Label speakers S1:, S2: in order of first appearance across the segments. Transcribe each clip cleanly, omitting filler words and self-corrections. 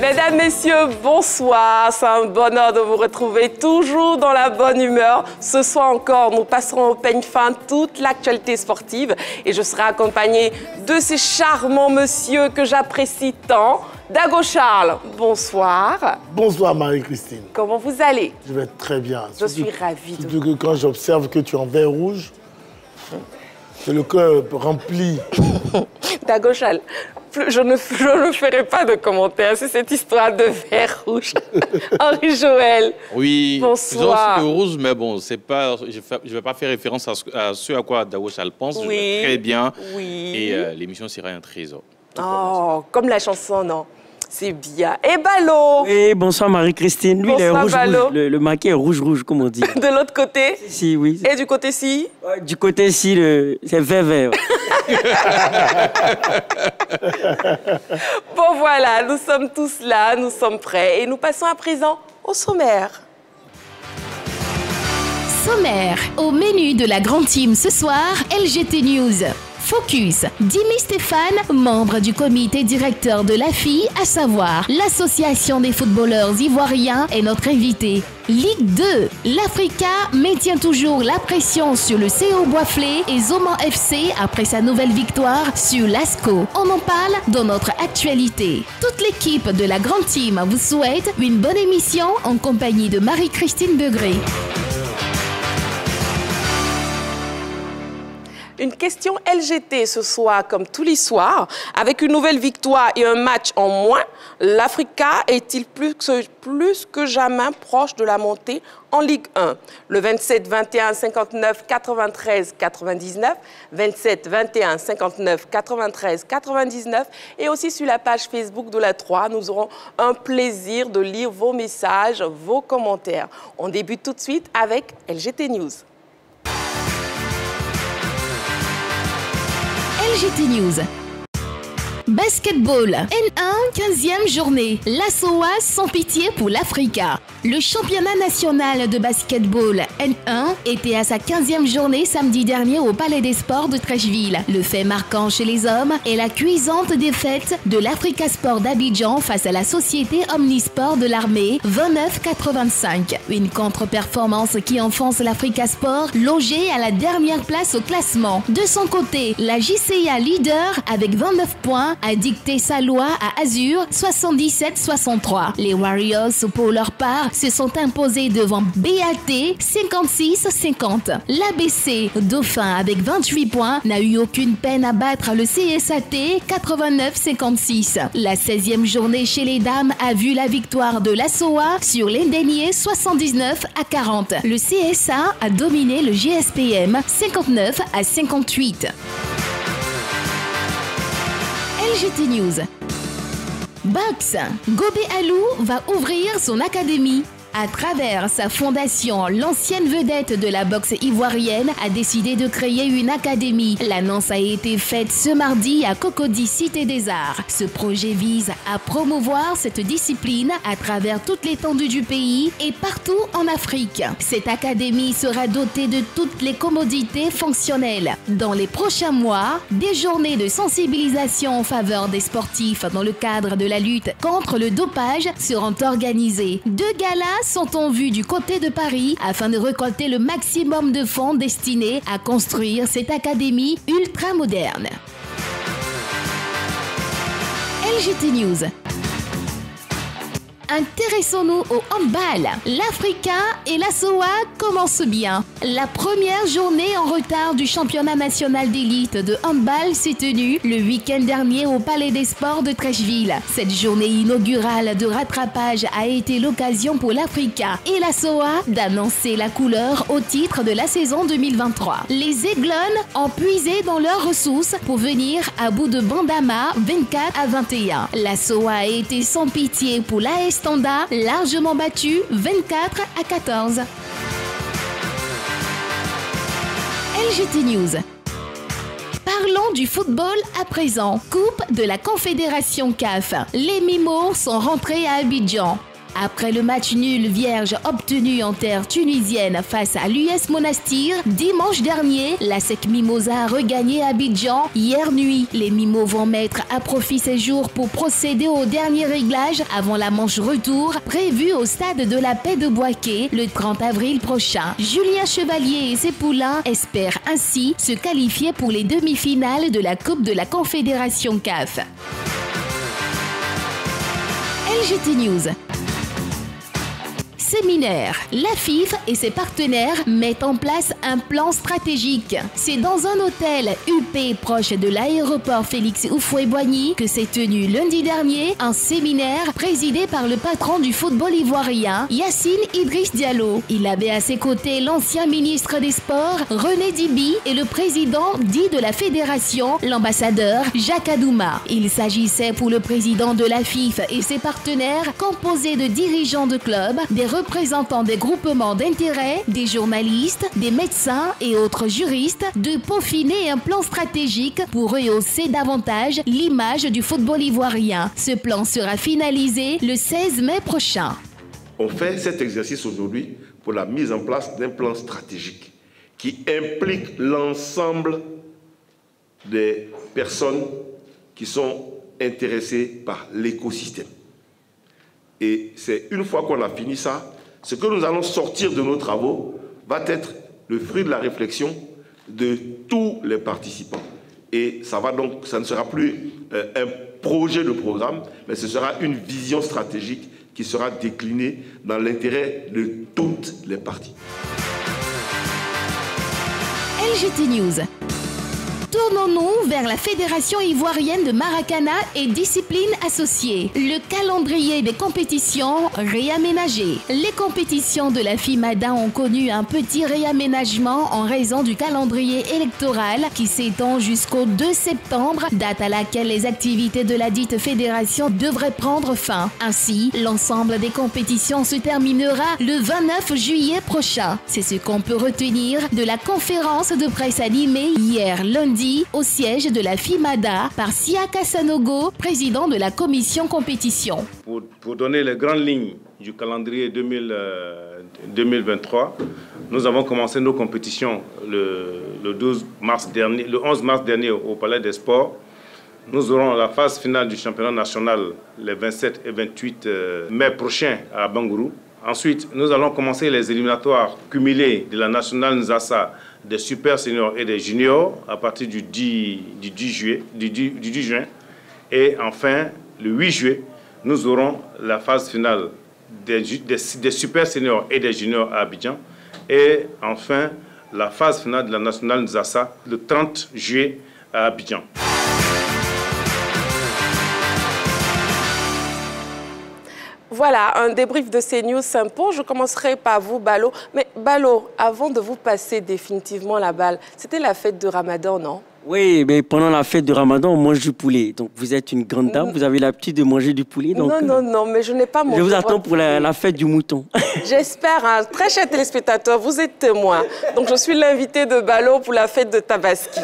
S1: Mesdames, Messieurs, bonsoir. C'est un bonheur de vous retrouver toujours dans la bonne humeur. Ce soir encore, nous passerons au peigne fin toute l'actualité sportive et je serai accompagnée de ces charmants messieurs que j'apprécie tant. Dago Charles, bonsoir.
S2: Bonsoir Marie-Christine.
S1: Comment vous allez?
S2: Je vais très bien.
S1: Je suis ravie.
S2: Surtout que quand j'observe que tu es en vert rouge, c'est le cœur rempli.
S1: Dago Charles, je ne ferai pas de commentaires sur cette histoire de vert rouge. Henri Joël,
S3: oui,
S1: bonsoir.
S3: Le rouge, mais bon, c'est pas, je ne vais pas faire référence à ce à quoi Dago Charles pense. Je vais très bien.
S1: Oui.
S3: Et l'émission sera un trésor.
S1: Oh, comme la chanson, non? C'est bien. Et Ballot?
S4: Oui, bonsoir Marie-Christine. Lui,
S1: bonsoir,
S4: il est rouge, le maquet est rouge, comme on dit.
S1: De l'autre côté?
S4: Si, oui.
S1: Et du côté-ci?
S4: Du côté-ci, c'est vert.
S1: Bon, voilà, nous sommes tous là, nous sommes prêts. Et nous passons à présent au sommaire.
S5: Sommaire. Au menu de la grande team ce soir, LGT News. Focus, Dimi Stéphane, membre du comité directeur de l'AFI, à savoir l'Association des footballeurs ivoiriens, est notre invité. Ligue 2, l'Africa maintient toujours la pression sur le CO Boisflé et Zoman FC après sa nouvelle victoire sur l'ASCO. On en parle dans notre actualité. Toute l'équipe de la grande team vous souhaite une bonne émission en compagnie de Marie-Christine Begré.
S1: Une question LGT ce soir, comme tous les soirs. Avec une nouvelle victoire et un match en moins, l'Africa est-il plus que jamais proche de la montée en Ligue 1? Le 27 21 59 93 99, 27 21 59 93 99 et aussi sur la page Facebook de la 3, nous aurons un plaisir de lire vos messages, vos commentaires. On débute tout de suite avec LGT News.
S5: LGT News. Basketball, N1, 15e journée. L'ASOA sans pitié pour l'Africa. Le championnat national de basketball N1 était à sa 15e journée samedi dernier au Palais des Sports de Trècheville. Le fait marquant chez les hommes est la cuisante défaite de l'Africa Sport d'Abidjan face à la société Omnisport de l'armée, 29-85. Une contre-performance qui enfonce l'Africa Sport, logé à la dernière place au classement. De son côté, la JCA leader avec 29 points a dicté sa loi à Azur 77-63. Les Warriors, pour leur part, se sont imposés devant BAT 56-50. L'ABC, dauphin avec 28 points, n'a eu aucune peine à battre le CSAT 89-56. La 16e journée chez les dames a vu la victoire de l'ASOA sur l'Indénié 79-40. Le CSA a dominé le GSPM 59-58. LGT News. Box, Gobé Alou va ouvrir son académie. À travers sa fondation, l'ancienne vedette de la boxe ivoirienne a décidé de créer une académie. L'annonce a été faite ce mardi à Cocody, Cité des Arts. Ce projet vise à promouvoir cette discipline à travers toute l'étendue du pays et partout en Afrique. Cette académie sera dotée de toutes les commodités fonctionnelles. Dans les prochains mois, des journées de sensibilisation en faveur des sportifs dans le cadre de la lutte contre le dopage seront organisées. 2 galas sont en vue du côté de Paris afin de récolter le maximum de fonds destinés à construire cette académie ultra moderne. LGT News. Intéressons-nous au handball. L'Africa et l'ASOA commencent bien. La première journée en retard du championnat national d'élite de handball s'est tenue le week-end dernier au Palais des Sports de Trècheville. Cette journée inaugurale de rattrapage a été l'occasion pour l'Africa et l'ASOA d'annoncer la couleur au titre de la saison 2023. Les Aiglones ont puisé dans leurs ressources pour venir à bout de Bandama 24-21. L'ASOA a été sans pitié pour l'AS Standard, largement battu 24-14. LGT News. Parlons du football à présent. Coupe de la Confédération CAF. Les Mimos sont rentrés à Abidjan. Après le match nul vierge obtenu en terre tunisienne face à l'US Monastir, dimanche dernier, la SEC Mimosa a regagné Abidjan. Hier nuit, les Mimos vont mettre à profit ces jours pour procéder au dernier réglage avant la manche retour prévue au stade de la Paix de Boaké le 30 avril prochain. Julien Chevalier et ses poulains espèrent ainsi se qualifier pour les demi-finales de la Coupe de la Confédération CAF. LGT News. Séminaire. La FIF et ses partenaires mettent en place un plan stratégique. C'est dans un hôtel UP proche de l'aéroport Félix Houphouët-Boigny que s'est tenu lundi dernier un séminaire présidé par le patron du football ivoirien, Yacine Idriss Diallo. Il avait à ses côtés l'ancien ministre des Sports, René Dibi, et le président dit de la fédération, l'ambassadeur Jacques Adouma. Il s'agissait pour le président de la FIF et ses partenaires, composés de dirigeants de clubs, des représentants des groupements d'intérêt, des journalistes, des médecins et autres juristes, de peaufiner un plan stratégique pour rehausser davantage l'image du football ivoirien. Ce plan sera finalisé le 16 mai prochain.
S6: On fait cet exercice aujourd'hui pour la mise en place d'un plan stratégique qui implique l'ensemble des personnes qui sont intéressées par l'écosystème. Et c'est une fois qu'on a fini ça, ce que nous allons sortir de nos travaux va être le fruit de la réflexion de tous les participants. Et ça ne sera plus un projet de programme, mais ce sera une vision stratégique qui sera déclinée dans l'intérêt de toutes les parties.
S5: LGT News. Tournons-nous vers la Fédération ivoirienne de Maracana et disciplines associées. Le calendrier des compétitions réaménagé. Les compétitions de la FIMADA ont connu un petit réaménagement en raison du calendrier électoral qui s'étend jusqu'au 2 septembre, date à laquelle les activités de la dite fédération devraient prendre fin. Ainsi, l'ensemble des compétitions se terminera le 29 juillet prochain. C'est ce qu'on peut retenir de la conférence de presse animée hier lundi au siège de la FIMADA par Siaka Sanogo, président de la commission compétition.
S7: Pour donner les grandes lignes du calendrier 2023, nous avons commencé nos compétitions le 11 mars dernier au Palais des Sports. Nous aurons la phase finale du championnat national les 27 et 28 mai prochains à Bangourou. Ensuite, nous allons commencer les éliminatoires cumulés de la nationale Nzassa, des super seniors et des juniors à partir du 10 juin. Et enfin, le 8 juillet, nous aurons la phase finale des super seniors et des juniors à Abidjan. Et enfin, la phase finale de la nationale Nzassa le 30 juillet à Abidjan.
S1: Voilà, un débrief de CNews s'impose. Je commencerai par vous, Balo. Mais Balo, avant de vous passer définitivement la balle, c'était la fête de Ramadan, non?
S4: Oui, mais pendant la fête de Ramadan, on mange du poulet. Donc, vous êtes une grande dame, vous avez l'habitude de manger du poulet. Donc,
S1: non, mais je n'ai pas mangé.
S4: Je vous attends pour la fête du mouton.
S1: J'espère, hein, très chers téléspectateurs, vous êtes témoins. Donc, je suis l'invité de Balo pour la fête de Tabaski.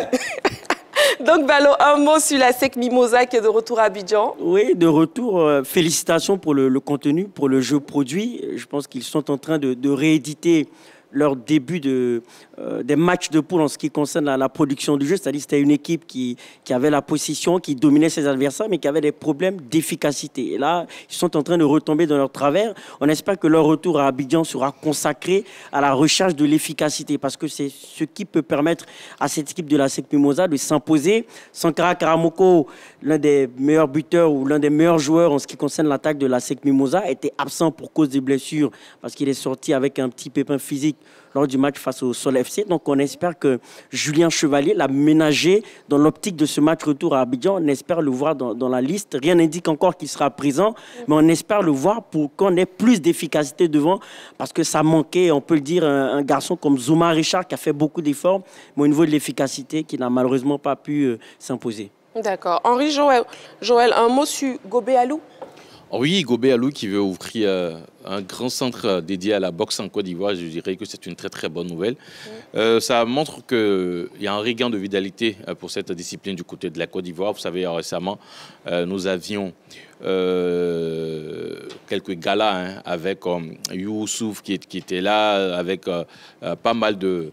S1: Donc, Balo, un mot sur la SEC Mimosa qui est de retour à Abidjan.
S4: Oui, de retour. Félicitations pour le contenu, pour le jeu produit. Je pense qu'ils sont en train de rééditer leur début des matchs de poule en ce qui concerne la production du jeu. C'est-à-dire que c'était une équipe qui avait la possession, qui dominait ses adversaires, mais qui avait des problèmes d'efficacité. Et là, ils sont en train de retomber dans leur travers. On espère que leur retour à Abidjan sera consacré à la recherche de l'efficacité, parce que c'est ce qui peut permettre à cette équipe de la SEC Mimosa de s'imposer. Sankara Karamoko, l'un des meilleurs buteurs ou l'un des meilleurs joueurs en ce qui concerne l'attaque de la SEC Mimosa, était absent pour cause des blessures, parce qu'il est sorti avec un petit pépin physique lors du match face au Sol FC. Donc on espère que Julien Chevalier l'a ménagé dans l'optique de ce match retour à Abidjan. On espère le voir dans la liste. Rien n'indique encore qu'il sera présent, mais on espère le voir pour qu'on ait plus d'efficacité devant, parce que ça manquait, on peut le dire, un garçon comme Zouma Richard qui a fait beaucoup d'efforts, mais au niveau de l'efficacité, qui n'a malheureusement pas pu s'imposer.
S1: D'accord. Henri Joël, un mot sur Gobé Alou?
S3: Oui, Gobé Alou qui veut ouvrir un grand centre dédié à la boxe en Côte d'Ivoire, je dirais que c'est une très très bonne nouvelle. Ça montre qu'il y a un regain de vitalité pour cette discipline du côté de la Côte d'Ivoire. Vous savez, récemment, nous avions quelques galas avec Youssouf qui était là, avec pas mal de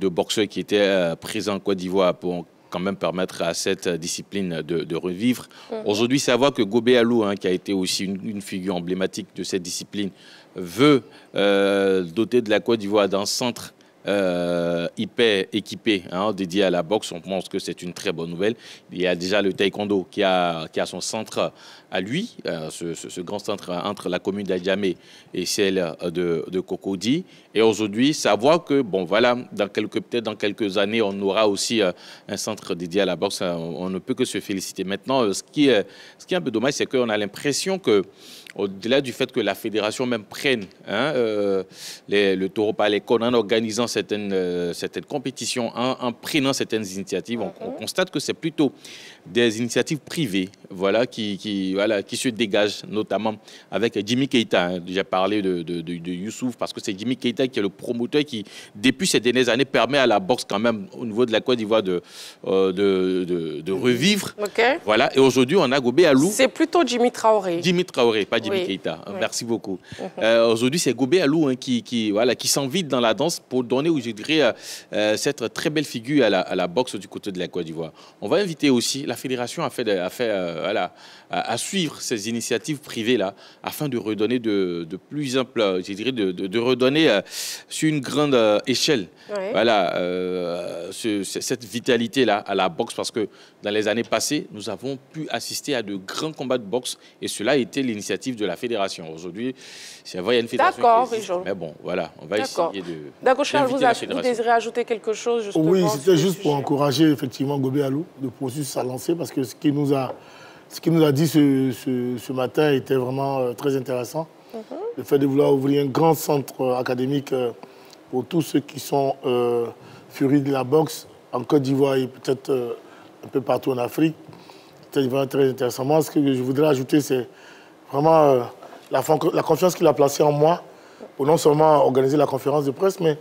S3: boxeurs qui étaient présents en Côte d'Ivoire pour quand même permettre à cette discipline de revivre. Aujourd'hui, savoir que Gobé Alou, qui a été aussi une figure emblématique de cette discipline, veut doter de la Côte d'Ivoire d'un centre hyper équipé, dédié à la boxe, on pense que c'est une très bonne nouvelle. Il y a déjà le taekwondo qui a son centre à lui, ce grand centre entre la commune d'Adjamé et celle de Cocody. Et aujourd'hui, savoir que, bon voilà, peut-être dans quelques années, on aura aussi un centre dédié à la boxe, on ne peut que se féliciter. Maintenant, ce qui est un peu dommage, c'est qu'on a l'impression que, au-delà du fait que la fédération même prenne le taureau par les cornes en organisant certaines compétitions, en prenant certaines initiatives, on constate que c'est plutôt des initiatives privées qui se dégagent, notamment avec Jimmy Keita. J'ai parlé de Youssouf parce que c'est Jimmy Keita qui est le promoteur qui, depuis ces dernières années, permet à la boxe quand même au niveau de la Côte d'Ivoire de revivre. Voilà. Et aujourd'hui, on a Gobé Alou.
S1: C'est plutôt Jimmy Traoré.
S3: Jimmy Traoré, pas Jimmy Keita. Merci beaucoup. Aujourd'hui, c'est Gobé Alou qui s'envide dans la danse pour donner, je dirais, cette très belle figure à la boxe du côté de la Côte d'Ivoire. On va inviter aussi, la fédération à suivre ces initiatives privées-là afin de redonner de plus ample, je dirais, de redonner sur une grande échelle cette vitalité-là à la boxe, parce que dans les années passées, nous avons pu assister à de grands combats de boxe et cela a été l'initiative de la fédération. Aujourd'hui, c'est vrai, il y a une fédération qui existe, mais bon, voilà, on va essayer de...
S1: D'accord, Charles, vous désirez ajouter quelque chose justement?
S2: Oui, c'était juste pour encourager effectivement Gobé Alou de poursuivre sa lancée, parce que ce qu'il nous a dit ce matin était vraiment très intéressant. Le fait de vouloir ouvrir un grand centre académique pour tous ceux qui sont furieux de la boxe en Côte d'Ivoire et peut-être un peu partout en Afrique. C'était vraiment très intéressant. Moi, ce que je voudrais ajouter, c'est vraiment la confiance qu'il a placée en moi pour non seulement organiser la conférence de presse, mais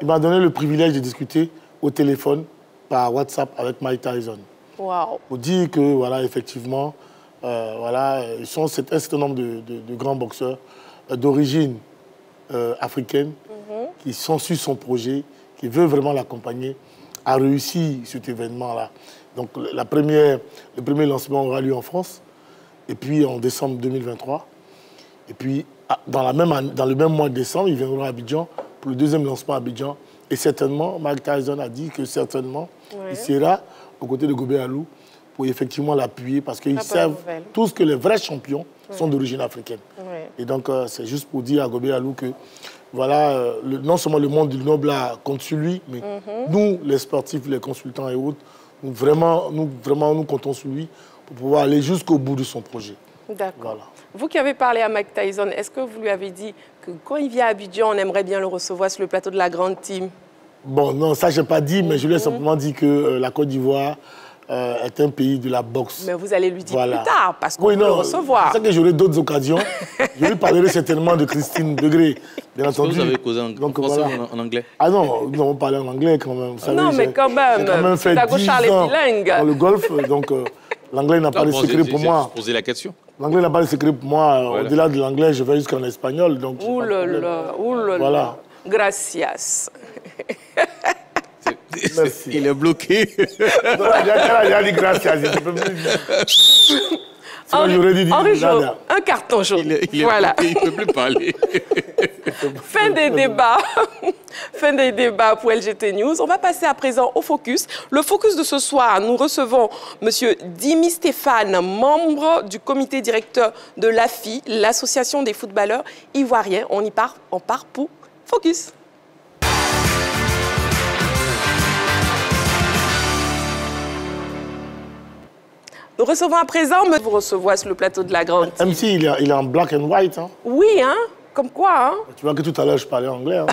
S2: il m'a donné le privilège de discuter au téléphone par WhatsApp avec Mike Tyson.
S1: Wow.
S2: Pour dire que, voilà, effectivement, ils sont un certain nombre de grands boxeurs d'origine africaine qui sont sur son projet, qui veulent vraiment l'accompagner à réussir cet événement-là. Donc, le premier lancement aura lieu en France, et puis en décembre 2023. Et puis, dans le même mois de décembre, il viendra à Abidjan pour le deuxième lancement à Abidjan. Et certainement, Mike Tyson a dit que certainement, il sera aux côtés de Gobé Alou pour effectivement l'appuyer, parce qu'ils savent tous que les vrais champions sont d'origine africaine. Et donc, c'est juste pour dire à Gobé Alou que, voilà, non seulement le monde du noble compte sur lui, mais nous, les sportifs, les consultants et autres, nous comptons sur lui pour pouvoir aller jusqu'au bout de son projet.
S1: D'accord.
S2: Voilà.
S1: Vous qui avez parlé à Mike Tyson, est-ce que vous lui avez dit que quand il vient à Abidjan, on aimerait bien le recevoir sur le plateau de la grande team? Bon,
S2: non, ça, je n'ai pas dit, mais je lui ai simplement dit que la Côte d'Ivoire est un pays de la boxe.
S1: Mais vous allez lui dire plus tard, parce qu'on peut le recevoir.
S2: C'est ça que j'aurai d'autres occasions. Je lui parlerai certainement de Christine Degré, bien entendu.
S3: Vous avez causé en anglais?
S2: Ah non, nous avons parlé en anglais quand même. Vous savez,
S1: non, mais quand même,
S2: fait 10 ans dans le golf, donc l'anglais n'a pas de secret pour moi.
S3: Poser la question.
S2: L'anglais n'a pas de secret pour moi. Au-delà de l'anglais, je vais jusqu'en espagnol.
S1: Ouh là là, ouh là là. Gracias.
S2: Merci.
S3: Il est bloqué.
S2: Non, il a dit gracias.
S1: Un carton jaune. Voilà.
S3: Il ne peut plus parler.
S1: Fin des débats. Fin des débats pour LGT News. On va passer à présent au focus. Le focus de ce soir, nous recevons M. Dimi Stéphane, membre du comité directeur de l'AFI, l'Association des footballeurs ivoiriens. On part pour focus. Nous recevons à présent, vous recevoir sur le plateau de la grande.
S2: MC, il est en black and white. Hein.
S1: Oui, hein, comme quoi. Hein.
S2: Tu vois que tout à l'heure, je parlais anglais. Hein.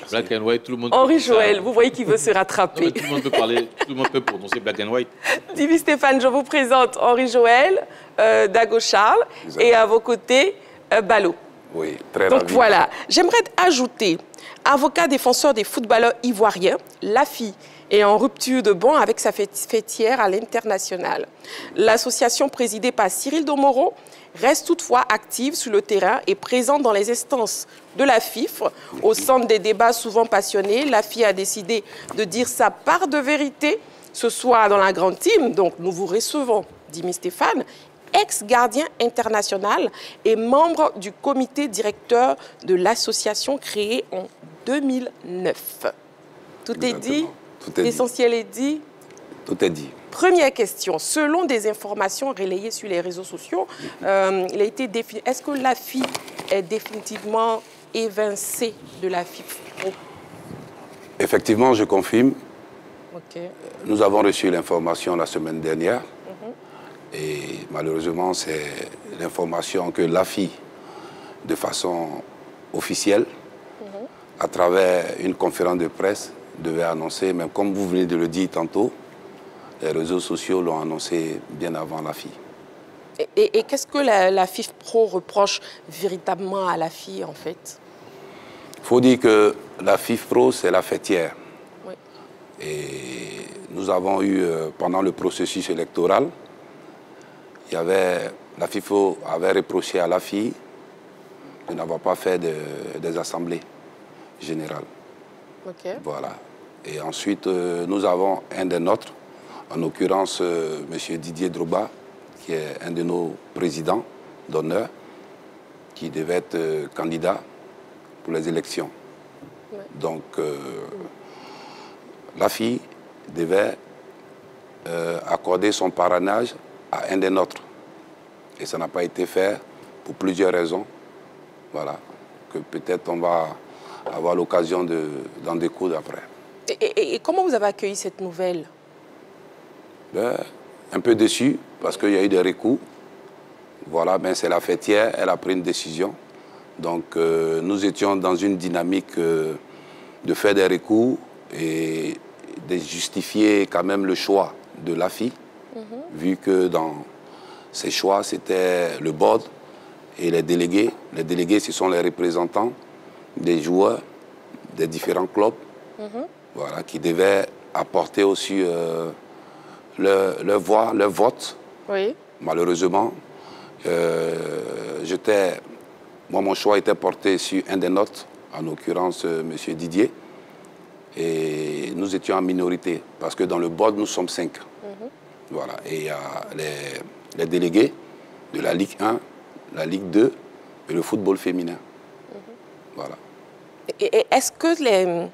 S3: Black and white, tout le monde.
S1: Henri Joël, vous voyez qu'il veut se rattraper.
S3: Non, tout le monde peut parler, tout le monde peut prononcer black and white.
S1: Divi Stéphane, je vous présente Henri Joël, Dago Charles, et à vos côtés, Balo.
S8: Oui, très
S1: Donc
S8: ravi.
S1: voilà, j'aimerais ajouter, avocat défenseur des footballeurs ivoiriens, l'AFI est en rupture de ban avec sa fêtière à l'international. L'association présidée par Cyril Domoro reste toutefois active sur le terrain et présente dans les instances de la FIFRE. Au centre des débats souvent passionnés, l'AFI a décidé de dire sa part de vérité ce soir dans la grande team. Donc nous vous recevons, Divi Stéphane, ex-gardien international et membre du comité directeur de l'association créée en 2009. Tout est dit, l'essentiel est dit.
S8: Tout est dit.
S1: Première question, selon des informations relayées sur les réseaux sociaux, il a été défini. Est-ce que l'AFI est définitivement évincée de la FIFPro?
S8: Effectivement, je confirme.
S1: Ok.
S8: Nous avons reçu l'information la semaine dernière. Et malheureusement, c'est l'information que l'AFI, de façon officielle, à travers une conférence de presse, devait annoncer. Mais comme vous venez de le dire tantôt, les réseaux sociaux l'ont annoncé bien avant l'AFI.
S1: Et qu'est-ce que la FIFPro reproche véritablement à l'AFI, en fait?
S8: Il faut dire que la FIFPro, c'est la fêtière.
S1: Oui.
S8: Et nous avons eu, pendant le processus électoral, la FIFPro avait reproché à l'AFI de n'avoir pas fait des assemblées générales.
S1: Okay.
S8: Voilà. Et ensuite, nous avons un des nôtres, en l'occurrence M. Didier Drogba, qui est un de nos présidents d'honneur, qui devait être candidat pour les élections. Ouais. Donc, l'AFI devait accorder son parrainage à un des nôtres. Et ça n'a pas été fait pour plusieurs raisons. Voilà. Que peut-être on va avoir l'occasion d'en découdre après.
S1: Et comment vous avez accueilli cette nouvelle?
S8: Un peu déçu, parce qu'il y a eu des recours. Voilà, c'est la fêtière, elle a pris une décision. Donc nous étions dans une dynamique de faire des recours et de justifier quand même le choix de l'AFI, vu que dans ces choix, c'était le board et les délégués. Les délégués, ce sont les représentants des joueurs des différents clubs, voilà, qui devaient apporter aussi leur voix, leur vote. Oui. Malheureusement, mon choix était porté sur un des nôtres, en l'occurrence M. Didier, et nous étions en minorité, parce que dans le board, nous sommes 5. Voilà. Et il y a les délégués de la Ligue 1, la Ligue 2 et le football féminin. Voilà.
S1: Et est-ce que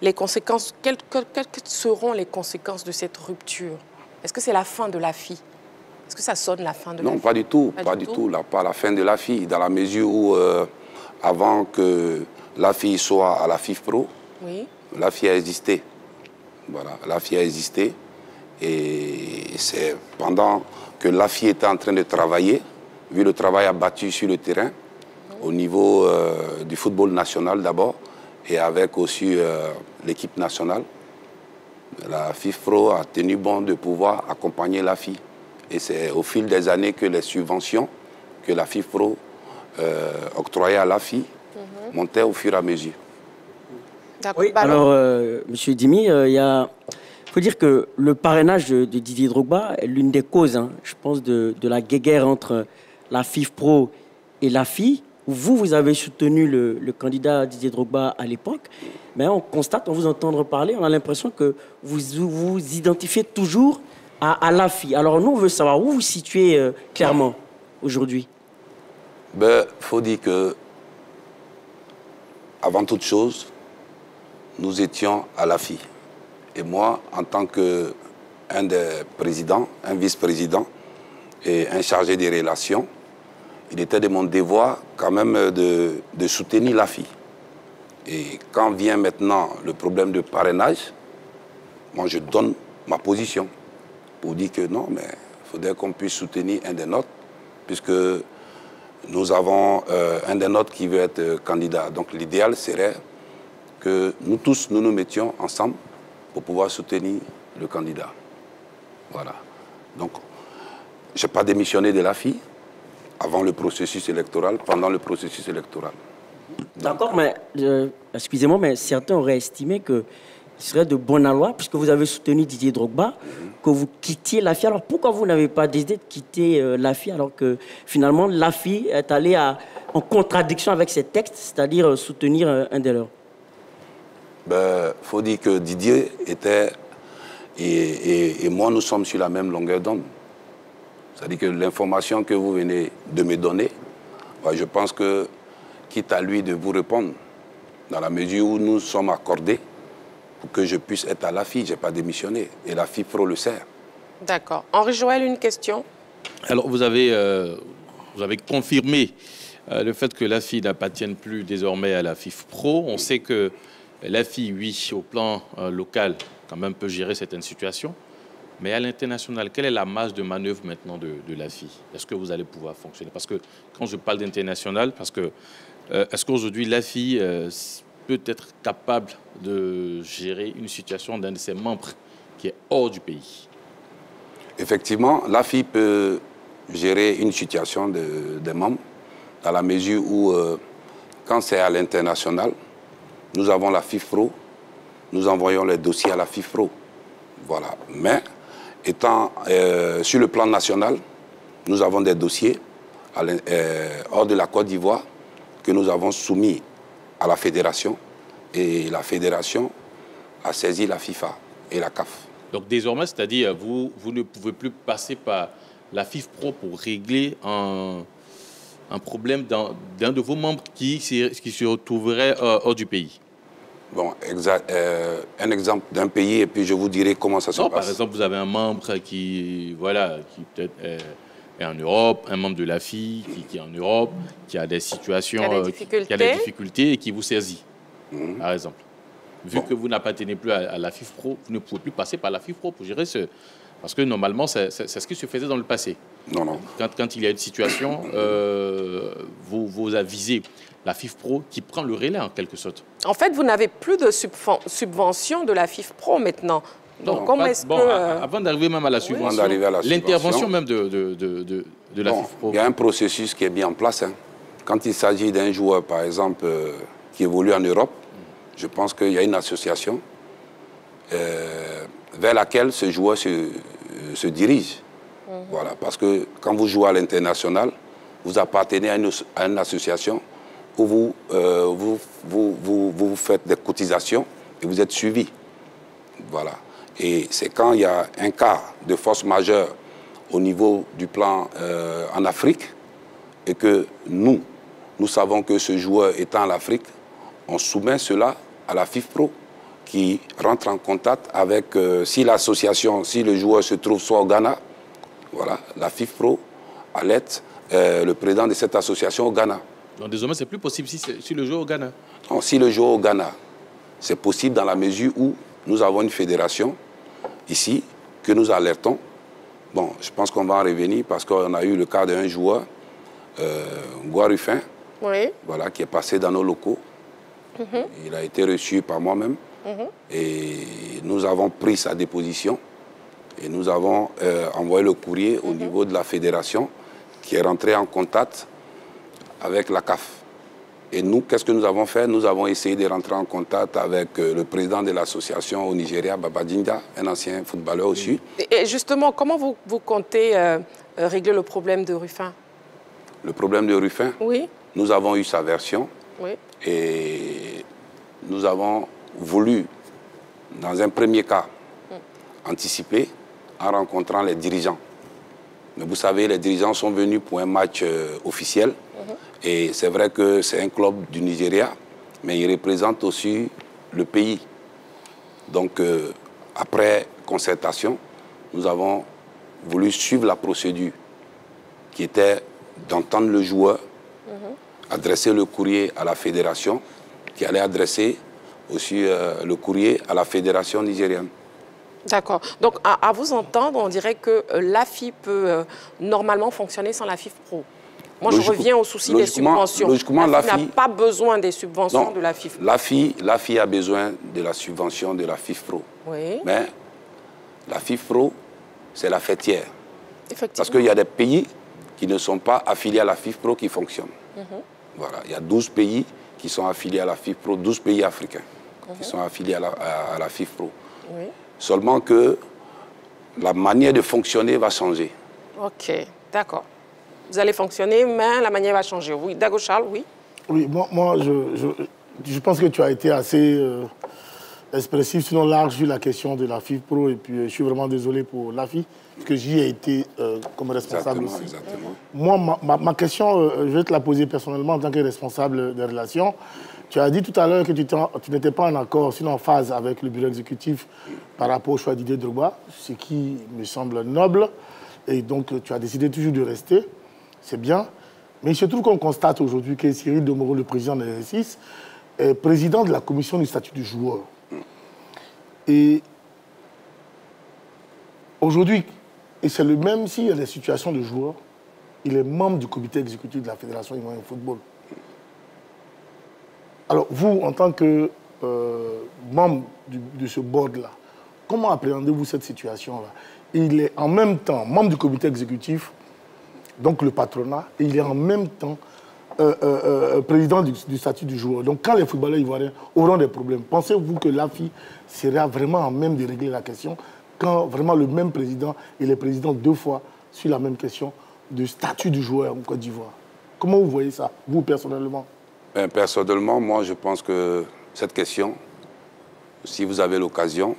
S1: les conséquences, quelles seront les conséquences de cette rupture? Est-ce que c'est la fin de l'AFI? Est-ce que ça sonne la fin de l'AFI?
S8: Non, pas du tout. Pas du tout. Pas la fin de l'AFI, dans la mesure où, avant que l'AFI soit à la FIFPro, oui, l'AFI a existé. Voilà, l'AFI a existé. Et c'est pendant que l'AFI était en train de travailler, vu le travail abattu sur le terrain, au niveau du football national d'abord, et avec aussi l'équipe nationale, la FIFPro a tenu bon de pouvoir accompagner l'AFI. Et c'est au fil des années que les subventions que la FIFPro octroyait à l'AFI montaient au fur et à mesure.
S4: Oui, alors, M. Dimi, il faut dire que le parrainage de Didier Drogba est l'une des causes, je pense, de la guéguerre entre la FIFPro et l'AFI. Vous avez soutenu le candidat Didier Drogba à l'époque, mais on constate, on vous entend parler, on a l'impression que vous vous identifiez toujours à l'AFI. Alors nous, on veut savoir où vous situez clairement aujourd'hui.
S8: Il faut dire que, avant toute chose, nous étions à l'AFI. Et moi, en tant qu'un des présidents, un vice-président et un chargé des relations, il était de mon devoir quand même de soutenir l'AFI. Et quand vient maintenant le problème de parrainage, moi je donne ma position pour dire que non, mais il faudrait qu'on puisse soutenir un des nôtres, puisque nous avons un des nôtres qui veut être candidat. Donc l'idéal serait que nous tous, nous nous mettions ensemble pour pouvoir soutenir le candidat. Voilà. Donc, je n'ai pas démissionné de l'AFI avant le processus électoral, pendant le processus électoral.
S4: D'accord, mais excusez-moi, mais certains auraient estimé qu'il serait de bonne loi, puisque vous avez soutenu Didier Drogba, que vous quittiez l'AFI. Alors pourquoi vous n'avez pas décidé de quitter l'AFI alors que finalement l'AFI est allée en contradiction avec ses textes, c'est-à-dire soutenir un des leurs?
S8: Il faut dire que Didier était et moi, nous sommes sur la même longueur d'onde. C'est-à-dire que l'information que vous venez de me donner, je pense que, quitte à lui de vous répondre, dans la mesure où nous sommes accordés pour que je puisse être à l'AFI, je n'ai pas démissionné. Et l'AFI Pro le sert.
S1: D'accord. Henri Joël, une question.
S3: Alors, vous avez confirmé le fait que l'AFI n'appartienne plus désormais à la FIF Pro. On sait que l'AFI, oui, au plan local, quand même peut gérer certaines situations. Mais à l'international, quelle est la marge de manœuvre maintenant de l'AFI? Est-ce que vous allez pouvoir fonctionner? Parce que quand je parle d'international, est-ce qu'aujourd'hui l'AFI peut être capable de gérer une situation d'un de ses membres qui est hors du pays?
S8: Effectivement, l'AFI peut gérer une situation des membres dans la mesure où, quand c'est à l'international, nous avons la FIF Pro, nous envoyons les dossiers à la FIF Pro. Voilà. Mais, étant sur le plan national, nous avons des dossiers hors de la Côte d'Ivoire que nous avons soumis à la fédération. Et la fédération a saisi la FIFA et la CAF.
S3: Donc désormais, c'est-à-dire vous ne pouvez plus passer par la FIF Pro pour régler un problème d'un de vos membres qui se retrouverait hors du pays.
S8: Bon, un exemple d'un pays et puis je vous dirai comment ça se passe.
S3: Par exemple, vous avez un membre qui peut-être est en Europe, un membre de l'AFI qui est en Europe, qui a des situations, qui a des difficultés et qui vous saisit, par exemple. Vu que vous n'appartenez plus à la FIF Pro, vous ne pouvez plus passer par la FIF Pro pour gérer ce... Parce que normalement, c'est ce qui se faisait dans le passé.
S8: Non, non.
S3: Quand il y a une situation, vous avisez la FIF Pro qui prend le relais en quelque sorte.
S1: En fait, vous n'avez plus de subvention de la FIF Pro maintenant. Donc, comment est-ce que...
S3: Avant d'arriver même à la subvention, l'intervention même de la FIF Pro.
S8: Il y a un processus qui est mis en place. Hein. Quand il s'agit d'un joueur, par exemple, qui évolue en Europe, je pense qu'il y a une association vers laquelle ce joueur se dirige. Voilà, parce que quand vous jouez à l'international, vous appartenez à une association où vous faites des cotisations et vous êtes suivi. Voilà. Et c'est quand il y a un cas de force majeure au niveau du plan en Afrique et que nous savons que ce joueur étant en Afrique, on soumet cela à la FIF Pro qui rentre en contact avec, si l'association, si le joueur se trouve soit au Ghana, voilà, la FIF Pro alerte le président de cette association au Ghana.
S3: Donc désormais, c'est plus possible si le joueur au Ghana?
S8: Non, si le joueur au Ghana, c'est possible dans la mesure où nous avons une fédération ici que nous alertons. Bon, je pense qu'on va en revenir parce qu'on a eu le cas d'un joueur, Guarufin,
S1: oui,
S8: voilà, qui est passé dans nos locaux. Il a été reçu par moi-même et nous avons pris sa déposition et nous avons envoyé le courrier au niveau de la fédération qui est rentré en contact avec la CAF. Et nous, qu'est-ce que nous avons fait? Nous avons essayé de rentrer en contact avec le président de l'association au Nigeria, Babadinda, un ancien footballeur aussi.
S1: Et justement, comment vous comptez régler le problème de Ruffin?
S8: Le problème de Ruffin?
S1: Oui.
S8: Nous avons eu sa version.
S1: Oui.
S8: Et nous avons voulu, dans un premier cas, anticiper en rencontrant les dirigeants. Mais vous savez, les dirigeants sont venus pour un match officiel. Et c'est vrai que c'est un club du Nigeria, mais il représente aussi le pays. Donc, après concertation, nous avons voulu suivre la procédure qui était d'entendre le joueur, adresser le courrier à la fédération, qui allait adresser aussi le courrier à la fédération nigérienne.
S1: D'accord. Donc, à vous entendre, on dirait que l'AFI peut normalement fonctionner sans la FIF Pro. Moi, je reviens au souci des subventions.
S8: Logiquement, la FI
S1: n'a pas besoin des subventions de la FIFPro.
S8: La FI a besoin de la subvention de la FIFPro.
S1: Oui.
S8: Mais la FIFPro, c'est la fêtière.
S1: Effectivement.
S8: Parce qu'il y a des pays qui ne sont pas affiliés à la FIFPro qui fonctionnent. Voilà. Il y a 12 pays qui sont affiliés à la FIFPro, 12 pays africains qui sont affiliés à la FIFPro.
S1: Oui.
S8: Seulement que la manière de fonctionner va changer.
S1: Ok, d'accord. Vous allez fonctionner, mais la manière va changer. Oui, Dago Charles, oui.
S2: Oui, moi je pense que tu as été assez expressif, sinon large sur la question de la FIFPro. Et puis je suis vraiment désolé pour la FI, parce que j'y ai été comme responsable aussi.
S8: Exactement.
S2: Moi, ma question, je vais te la poser personnellement en tant que responsable des relations. Tu as dit tout à l'heure que tu n'étais pas en accord, sinon en phase avec le bureau exécutif par rapport au choix d'Didier Drogba, ce qui me semble noble. Et donc, tu as décidé toujours de rester. C'est bien. Mais il se trouve qu'on constate aujourd'hui que Cyril Domoro, le président de l'exercice, est président de la commission du statut du joueur. Et aujourd'hui, et c'est le même s'il y a des situations de joueurs, il est membre du comité exécutif de la Fédération ivoirienne de football. Alors, vous, en tant que membre de ce board-là, comment appréhendez-vous cette situation-là? Il est en même temps membre du comité exécutif, donc le patronat, et il est en même temps président du statut du joueur. Donc, quand les footballeurs ivoiriens auront des problèmes, pensez-vous que l'AFI sera vraiment en même de régler la question quand vraiment le même président, il est président 2 fois sur la même question de statut du joueur en Côte d'Ivoire? Comment vous voyez ça, vous, personnellement?
S8: Personnellement, moi, je pense que cette question, si vous avez l'occasion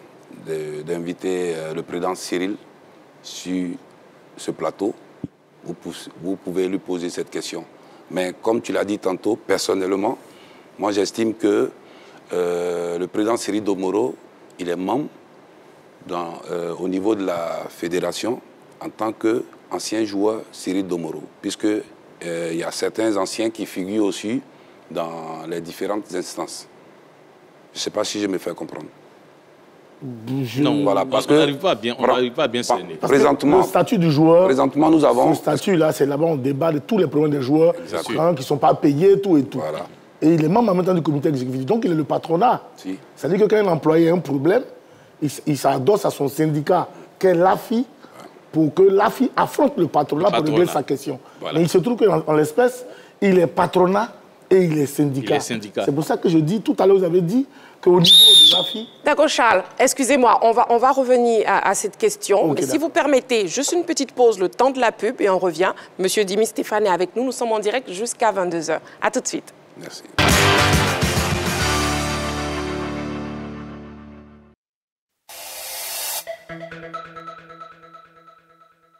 S8: d'inviter le président Cyril sur ce plateau, vous pouvez lui poser cette question. Mais comme tu l'as dit tantôt, personnellement, moi, j'estime que le président Cyril Domoro, il est membre au niveau de la fédération en tant qu'ancien joueur Cyril Domoro, puisqu'il y a certains anciens qui figurent aussi dans les différentes instances. Je ne sais pas si je me fais comprendre.
S3: Non,
S8: voilà, parce
S3: on n'arrive pas à bien cerner.
S2: Présentement, le statut du joueur,
S8: présentement, nous avons...
S2: Ce statut-là, c'est là-bas, on débat de tous les problèmes des joueurs qui ne sont pas payés, tout et tout.
S8: Voilà.
S2: Et il est membre en même temps du comité exécutif. Donc, il est le patronat.
S8: Si.
S2: C'est-à-dire que quand un employé a un problème, il s'adosse à son syndicat, qu'est l'AFI, pour que l'AFI affronte le patronat pour régler sa question. Voilà. Mais il se trouve qu'en l'espèce, il est patronat et il est syndicat. C'est pour ça que je dis, tout à l'heure, vous avez dit qu'au niveau de l'AFI...
S1: D'accord, Charles, excusez-moi, on va revenir à cette question. Okay, mais si vous permettez, juste une petite pause, le temps de la pub, et on revient. Monsieur Dimi Stéphane est avec nous, nous sommes en direct jusqu'à 22h. À tout de suite.
S8: Merci.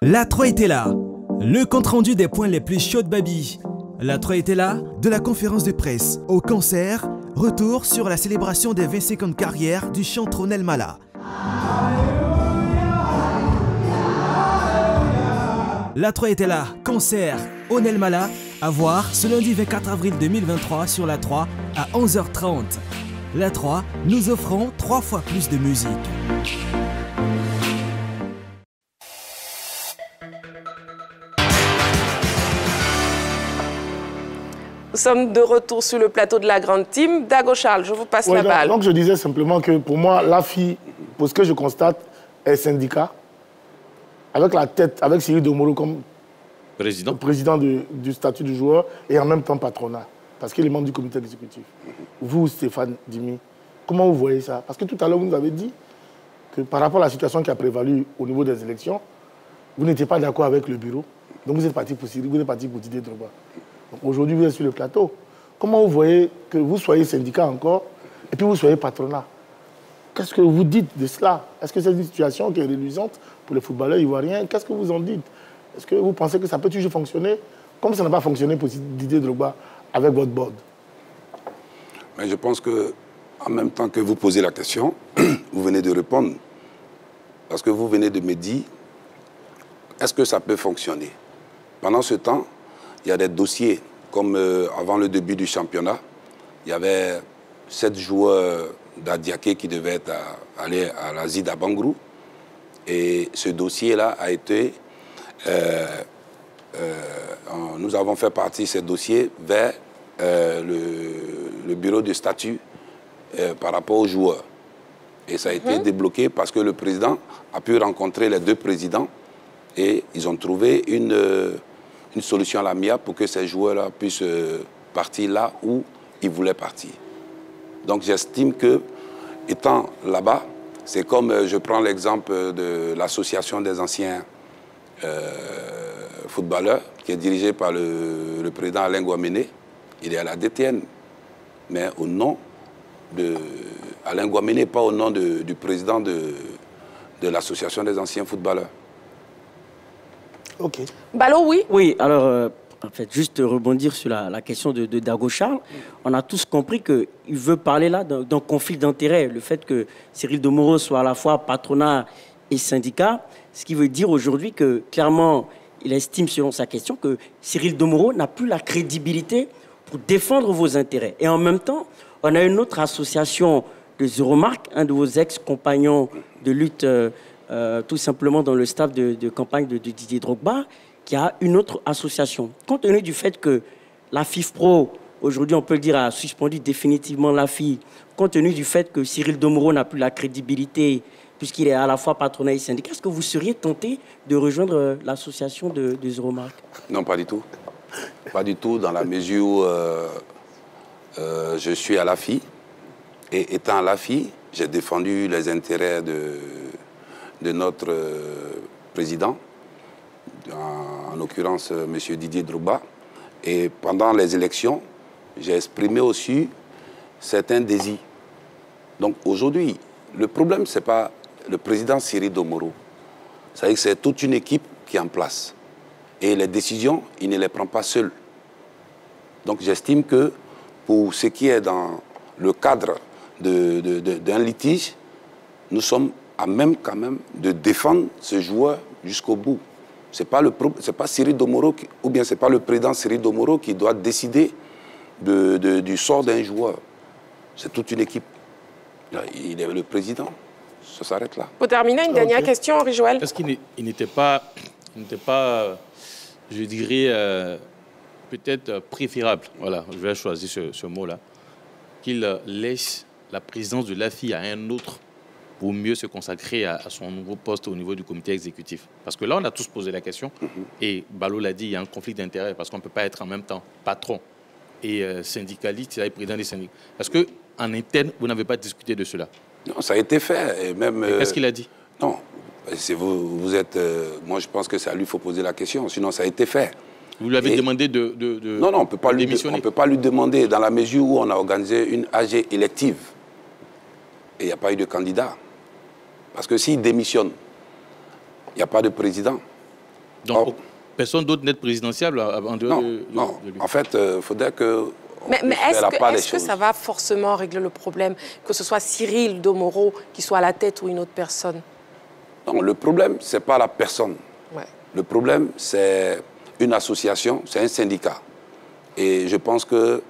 S9: La 3 était là. Le compte-rendu des points les plus chauds de Babi. La 3 était là, de la conférence de presse au concert, retour sur la célébration des 25 ans de carrière du chanteur Onel Mala. La 3 était là, concert Onel Mala, à voir ce lundi 24 avril 2023 sur la 3 à 11h30. La 3, nous offrons 3 fois plus de musique.
S1: Nous sommes de retour sur le plateau de la grande team. Dago Charles, je vous passe la balle.
S2: Donc je disais simplement que pour moi, l'AFI, pour ce que je constate, est syndicat, avec la tête, avec Cyril Domoro comme président du statut du joueur et en même temps patronat, parce qu'il est membre du comité exécutif. Vous, Stéphane Dimi, comment vous voyez ça? Parce que tout à l'heure, vous nous avez dit que par rapport à la situation qui a prévalu au niveau des élections, vous n'étiez pas d'accord avec le bureau, donc vous êtes parti pour Cyril, vous êtes parti pour Didier Drogba. Aujourd'hui, vous êtes sur le plateau. Comment vous voyez que vous soyez syndicat encore et puis vous soyez patronat? Qu'est-ce que vous dites de cela? Est-ce que c'est une situation qui est réduisante pour les footballeurs ivoiriens? Qu'est-ce que vous en dites? Est-ce que vous pensez que ça peut toujours fonctionner comme ça n'a pas fonctionné pour Didier Drogba avec votre board?
S8: Mais je pense que, en même temps que vous posez la question, vous venez de répondre. Parce que vous venez de me dire, est-ce que ça peut fonctionner? Pendant ce temps, il y a des dossiers, comme avant le début du championnat, il y avait 7 joueurs d'Adiaké qui devaient aller à l'Asie d'Abangrou. Et ce dossier-là a été nous avons fait partie de ces dossiers vers le bureau de statut par rapport aux joueurs. Et ça a été débloqué parce que le président a pu rencontrer les deux présidents et ils ont trouvé une solution à l'amiable pour que ces joueurs-là puissent partir là où ils voulaient partir. Donc j'estime que, étant là-bas, c'est comme, je prends l'exemple de l'association des anciens footballeurs, qui est dirigée par le président Alain Guaméné. Il est à la DTN, mais au nom de Alain Guaméné, pas au nom du président de l'association des anciens footballeurs.
S2: Ok.
S1: Ballot, oui.
S4: Oui, alors, en fait, juste rebondir sur la question de Dago Charles. On a tous compris qu'il veut parler là d'un conflit d'intérêts. Le fait que Cyril Domoro soit à la fois patronat et syndicat, ce qui veut dire aujourd'hui que, clairement, il estime, selon sa question, que Cyril Domoro n'a plus la crédibilité pour défendre vos intérêts. Et en même temps, on a une autre association de Zeromark, un de vos ex-compagnons de lutte, tout simplement dans le staff de campagne de Didier Drogba, qui a une autre association. Compte tenu du fait que la FIFPro, aujourd'hui on peut le dire, a suspendu définitivement la FI, compte tenu du fait que Cyril Domoro n'a plus la crédibilité, puisqu'il est à la fois patronat et syndicat, est-ce que vous seriez tenté de rejoindre l'association de Zeromark? Non,
S8: pas du tout. Pas du tout, dans la mesure où je suis à la FI. Et étant à la FI, j'ai défendu les intérêts de notre président, en l'occurrence M. Didier Drogba. Et pendant les élections, j'ai exprimé aussi certains désirs. Donc aujourd'hui, le problème, ce n'est pas le président Cyril Domoro. C'est-à-dire que c'est toute une équipe qui est en place. Et les décisions, il ne les prend pas seul. Donc j'estime que pour ce qui est dans le cadre d'un litige, nous sommes à même quand même de défendre ce joueur jusqu'au bout. C'est pas Cyril Domoro, ou bien c'est pas le président Cyril Domoro qui doit décider du sort d'un joueur. C'est toute une équipe. Il est le président. Ça s'arrête là.
S1: Pour terminer, une dernière question, Henri Joël.
S3: Est-ce qu'il n'était pas, je dirais, peut-être préférable, voilà, je vais choisir ce mot-là, qu'il laisse la présidence de l'AFI à un autre pour mieux se consacrer à son nouveau poste au niveau du comité exécutif? Parce que là, on a tous posé la question, et Ballot l'a dit, il y a un conflit d'intérêts, parce qu'on ne peut pas être en même temps patron et syndicaliste, et président des syndicats. Est-ce qu'en interne, vous n'avez pas discuté de cela?
S8: Non, ça a été fait. Et même.
S3: Qu'est-ce qu'il a dit?
S8: Non, vous êtes. Moi, je pense que c'est à lui qu'il faut poser la question, sinon ça a été fait.
S3: Vous lui avez demandé de
S8: non, on ne peut pas lui demander, dans la mesure où on a organisé une AG élective. Et il n'y a pas eu de candidat. Parce que s'il démissionne, il n'y a pas de président.
S3: Donc, personne d'autre n'est présidentiable en dehors de lui?
S8: Non, en fait, il faudrait que...
S1: Mais est-ce que ça va forcément régler le problème, que ce soit Cyril Domoro qui soit à la tête ou une autre personne?
S8: Non, le problème, ce n'est pas la personne.
S1: Ouais.
S8: Le problème, c'est une association, c'est un syndicat. Et je pense que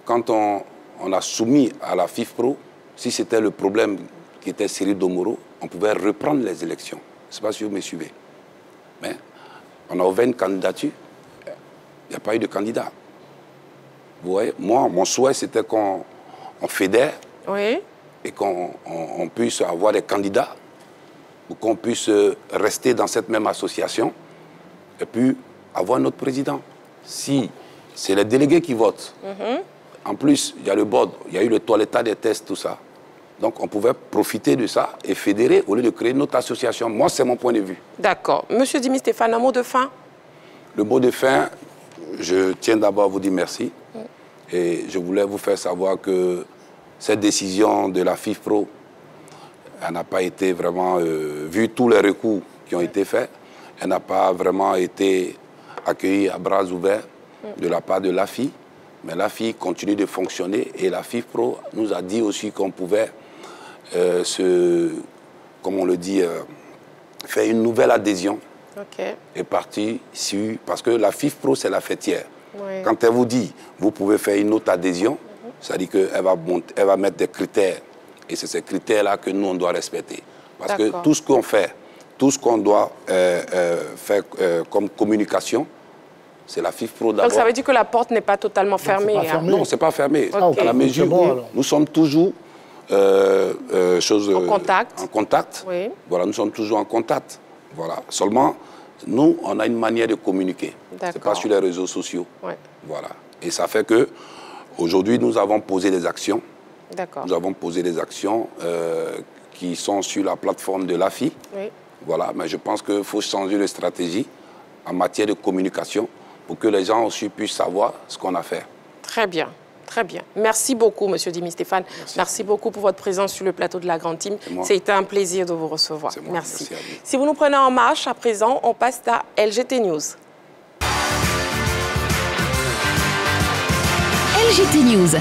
S8: quand on a soumis à la FIFPro, si c'était le problème qui était Cyril Domoro, on pouvait reprendre les élections. Je ne sais pas si vous me suivez. Mais on a ouvert une candidature, il n'y a pas eu de candidat. Vous voyez, moi, mon souhait, c'était qu'on fédère et qu'on puisse avoir des candidats pour qu'on puisse rester dans cette même association et puis avoir notre président. Si c'est les délégués qui votent, en plus, il y a le board, il y a eu le toilettage des tests, tout ça. Donc, on pouvait profiter de ça et fédérer au lieu de créer notre association. Moi, c'est mon point de vue.
S1: D'accord. Monsieur Dimi Stéphane, un mot de fin? Le
S8: mot de fin, je tiens d'abord à vous dire merci. Et je voulais vous faire savoir que cette décision de la FIFPro, elle n'a pas été vraiment, vu tous les recours qui ont été faits, elle n'a pas vraiment été accueillie à bras ouverts de la part de l'AFI. Mais l'AFI continue de fonctionner et la FIFPro nous a dit aussi qu'on pouvait, comme on le dit, faire une nouvelle adhésion. Et partir sur... Parce que la FIFPro, c'est la fêtière. Quand elle vous dit, vous pouvez faire une autre adhésion, ça dit qu'elle va mettre des critères. Et c'est ces critères-là que nous, on doit respecter. Parce que tout ce qu'on fait, tout ce qu'on doit faire comme communication, c'est la FIFPro d'abord.
S1: Donc ça veut dire que la porte n'est pas totalement fermée.
S8: Non, c'est pas fermé.
S1: Okay.
S8: À la mesure où nous sommes toujours
S1: en contact.
S8: Oui. Voilà, nous sommes toujours en contact. Voilà. Seulement, nous, on a une manière de communiquer. C'est pas sur les réseaux sociaux. Ouais. Voilà. Et ça fait que aujourd'hui, nous avons posé des actions. Nous avons posé des actions qui sont sur la plateforme de l'AFI. Oui. Voilà. Mais je pense qu'il faut changer de stratégie en matière de communication pour que les gens aussi puissent savoir ce qu'on a fait.
S1: Très bien. Très bien. Merci beaucoup, M. Dimi Stéphane. Merci beaucoup pour votre présence sur le plateau de la Grande Team. C'était un plaisir de vous recevoir. Merci. Si vous nous prenez en marche, à présent, on passe à LGT News.
S5: LGT News.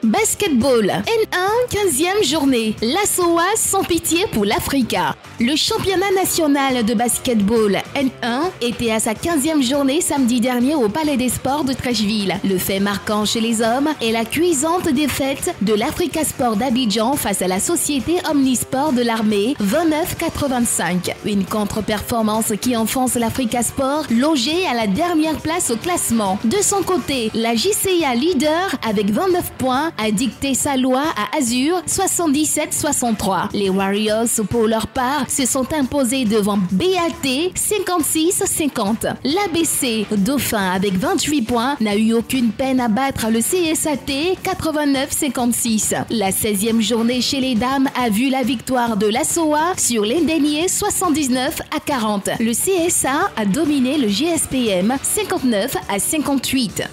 S5: Basketball N1, 15e journée. La SOA sans pitié pour l'Africa. Le championnat national de basketball N1 était à sa 15e journée samedi dernier au Palais des Sports de Treichville. Le fait marquant chez les hommes est la cuisante défaite de l'Africa Sport d'Abidjan face à la société Omnisport de l'armée 29-85. Une contre-performance qui enfonce l'Africa Sport logé à la dernière place au classement. De son côté, la JCA leader avec 29 points a dicté sa loi à Azur 77-63. Les Warriors, pour leur part, se sont imposés devant BAT 56-50. L'ABC, dauphin avec 28 points, n'a eu aucune peine à battre le CSAT 89-56. La 16e journée chez les dames a vu la victoire de la SOA sur l'Indénié 79-40. Le CSA a dominé le GSPM 59-58.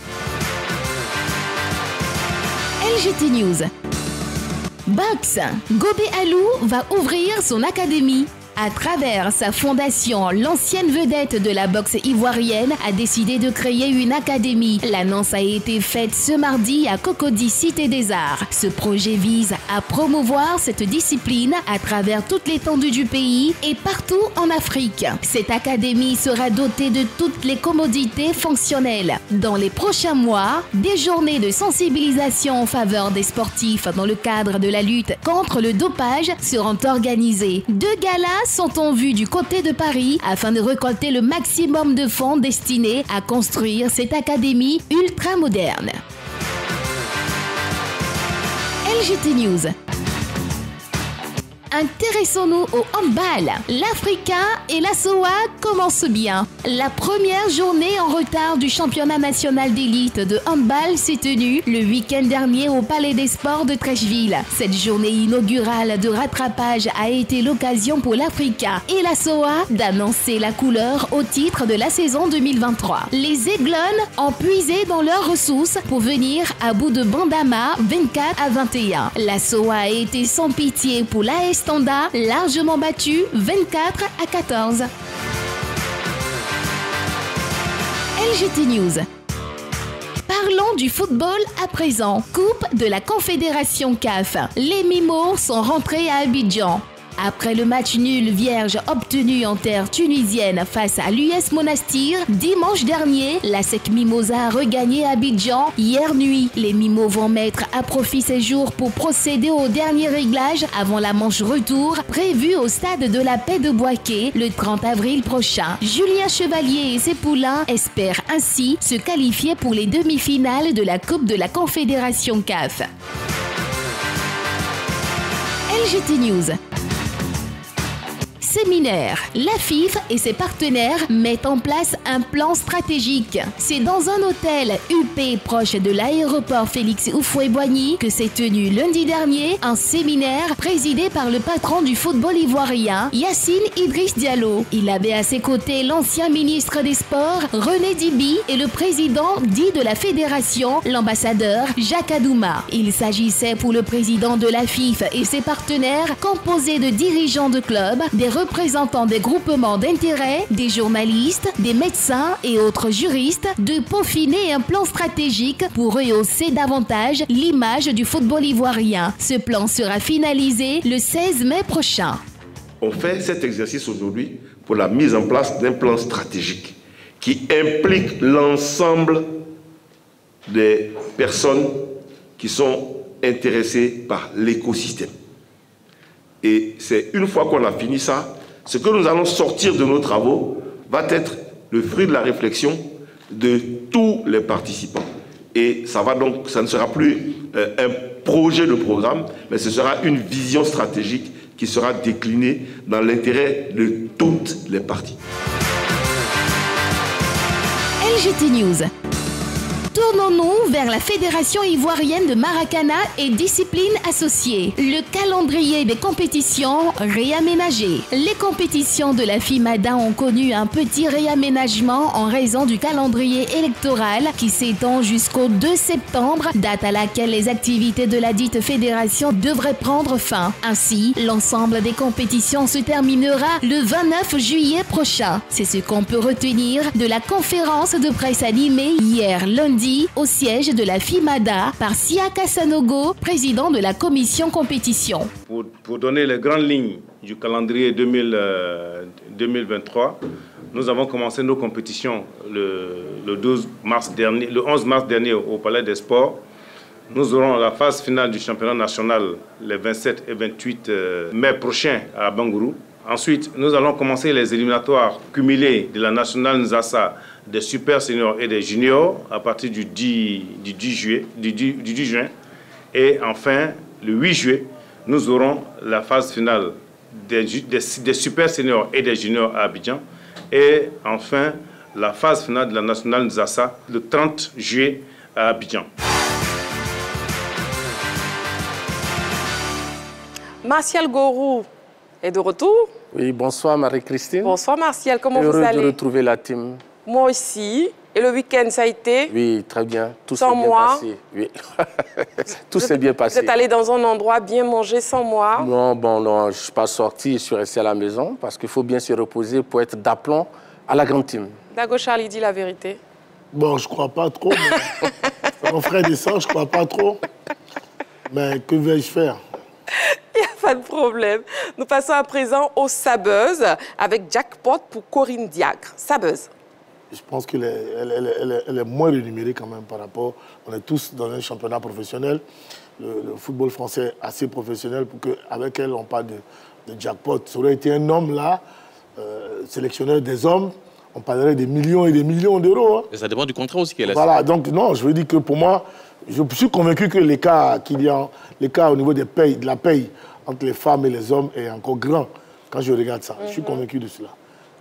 S5: LGT News. Box. Gobé Alou va ouvrir son académie. À travers sa fondation, l'ancienne vedette de la boxe ivoirienne a décidé de créer une académie. L'annonce a été faite ce mardi à Cocody, Cité des Arts. Ce projet vise à promouvoir cette discipline à travers toute l'étendue du pays et partout en Afrique. Cette académie sera dotée de toutes les commodités fonctionnelles. Dans les prochains mois, des journées de sensibilisation en faveur des sportifs dans le cadre de la lutte contre le dopage seront organisées. 2 galas sont en vue du côté de Paris afin de récolter le maximum de fonds destinés à construire cette académie ultra moderne. LGT News. Intéressons-nous au handball. L'Africa et la SOA commencent bien. La première journée en retard du championnat national d'élite de handball s'est tenue le week-end dernier au Palais des Sports de Treichville. Cette journée inaugurale de rattrapage a été l'occasion pour l'Africa et la SOA d'annoncer la couleur au titre de la saison 2023. Les Aiglons ont puisé dans leurs ressources pour venir à bout de Bandama 24-21. La SOA a été sans pitié pour l'AS Standard, largement battu 24-14. LGT News. Parlons du football à présent. Coupe de la Confédération CAF. Les Mimos sont rentrés à Abidjan. Après le match nul vierge obtenu en terre tunisienne face à l'US Monastir, dimanche dernier, la SEC Mimosa a regagné Abidjan hier nuit. Les Mimos vont mettre à profit ces jours pour procéder au dernier réglage avant la manche retour prévue au stade de la Paix de Boaké le 30 avril prochain. Julien Chevalier et ses poulains espèrent ainsi se qualifier pour les demi-finales de la Coupe de la Confédération CAF. LGT News. Séminaire. La FIF et ses partenaires mettent en place un plan stratégique. C'est dans un hôtel UP proche de l'aéroport Félix Houphouët-Boigny que s'est tenu lundi dernier un séminaire présidé par le patron du football ivoirien, Yacine Idriss Diallo. Il avait à ses côtés l'ancien ministre des Sports, René Dibi, et le président dit de la fédération, l'ambassadeur Jacques Adouma. Il s'agissait pour le président de la FIF et ses partenaires, composés de dirigeants de clubs, des représentants des groupements d'intérêt, des journalistes, des médecins et autres juristes, de peaufiner un plan stratégique pour rehausser davantage l'image du football ivoirien. Ce plan sera finalisé le 16 mai prochain.
S6: On fait cet exercice aujourd'hui pour la mise en place d'un plan stratégique qui implique l'ensemble des personnes qui sont intéressées par l'écosystème. Et c'est une fois qu'on a fini ça, ce que nous allons sortir de nos travaux va être le fruit de la réflexion de tous les participants. Et ça ne sera plus un projet de programme, mais ce sera une vision stratégique qui sera déclinée dans l'intérêt de toutes les parties.
S5: LGT News. Tournons-nous vers la Fédération ivoirienne de Maracana et disciplines associées. Le calendrier des compétitions réaménagé. Les compétitions de la FIMADA ont connu un petit réaménagement en raison du calendrier électoral qui s'étend jusqu'au 2 septembre, date à laquelle les activités de la dite fédération devraient prendre fin. Ainsi, l'ensemble des compétitions se terminera le 29 juillet prochain. C'est ce qu'on peut retenir de la conférence de presse animée hier lundi au siège de la FIMADA par Siaka Sanogo, président de la commission compétition.
S7: Pour donner les grandes lignes du calendrier 2023, nous avons commencé nos compétitions le 11 mars dernier au Palais des Sports. Nous aurons la phase finale du championnat national les 27 et 28 mai prochains à Bangourou. Ensuite, nous allons commencer les éliminatoires cumulés de la nationale Nzassa, des super seniors et des juniors à partir du 10 juin. Et enfin, le 8 juillet, nous aurons la phase finale des super seniors et des juniors à Abidjan. Et enfin, la phase finale de la nationale Nzassa le 30 juillet à Abidjan.
S1: Martial Gorou est de retour.
S10: Oui, bonsoir Marie-Christine.
S1: Bonsoir Martial, comment vous allez?
S10: Heureux de retrouver la team.
S1: Moi aussi. Et le week-end, ça a été?
S10: Oui, très bien. Tout s'est
S1: sans
S10: bien
S1: moi.
S10: passé. Oui. Tout s'est bien passé.
S1: Vous êtes allé dans un endroit bien manger sans moi?
S10: Non, non, je ne suis pas sorti, je suis resté à la maison parce qu'il faut bien se reposer pour être d'aplomb à la grande team.
S1: Dago Charlie dit la vérité.
S2: Bon, je ne crois pas trop. Mais mon frère descend, je ne crois pas trop. Mais que vais-je faire?
S1: Il n'y a pas de problème. Nous passons à présent aux sabeuses avec jackpot pour Corinne Diacre. Sabeuse.
S2: Je pense qu'elle est moins rémunérée quand même par rapport... On est tous dans un championnat professionnel. Le football français est assez professionnel pour qu'avec elle, on parle de jackpot. Ça aurait été un homme là, sélectionneur des hommes, on parlerait des millions et des millions d'euros. Hein.
S3: Ça dépend du contrat aussi qu'elle a.
S2: Voilà, donc non, je veux dire que pour moi, je suis convaincu que l'écart au niveau de la paye entre les femmes et les hommes est encore grand quand je regarde ça. Je suis convaincu de cela.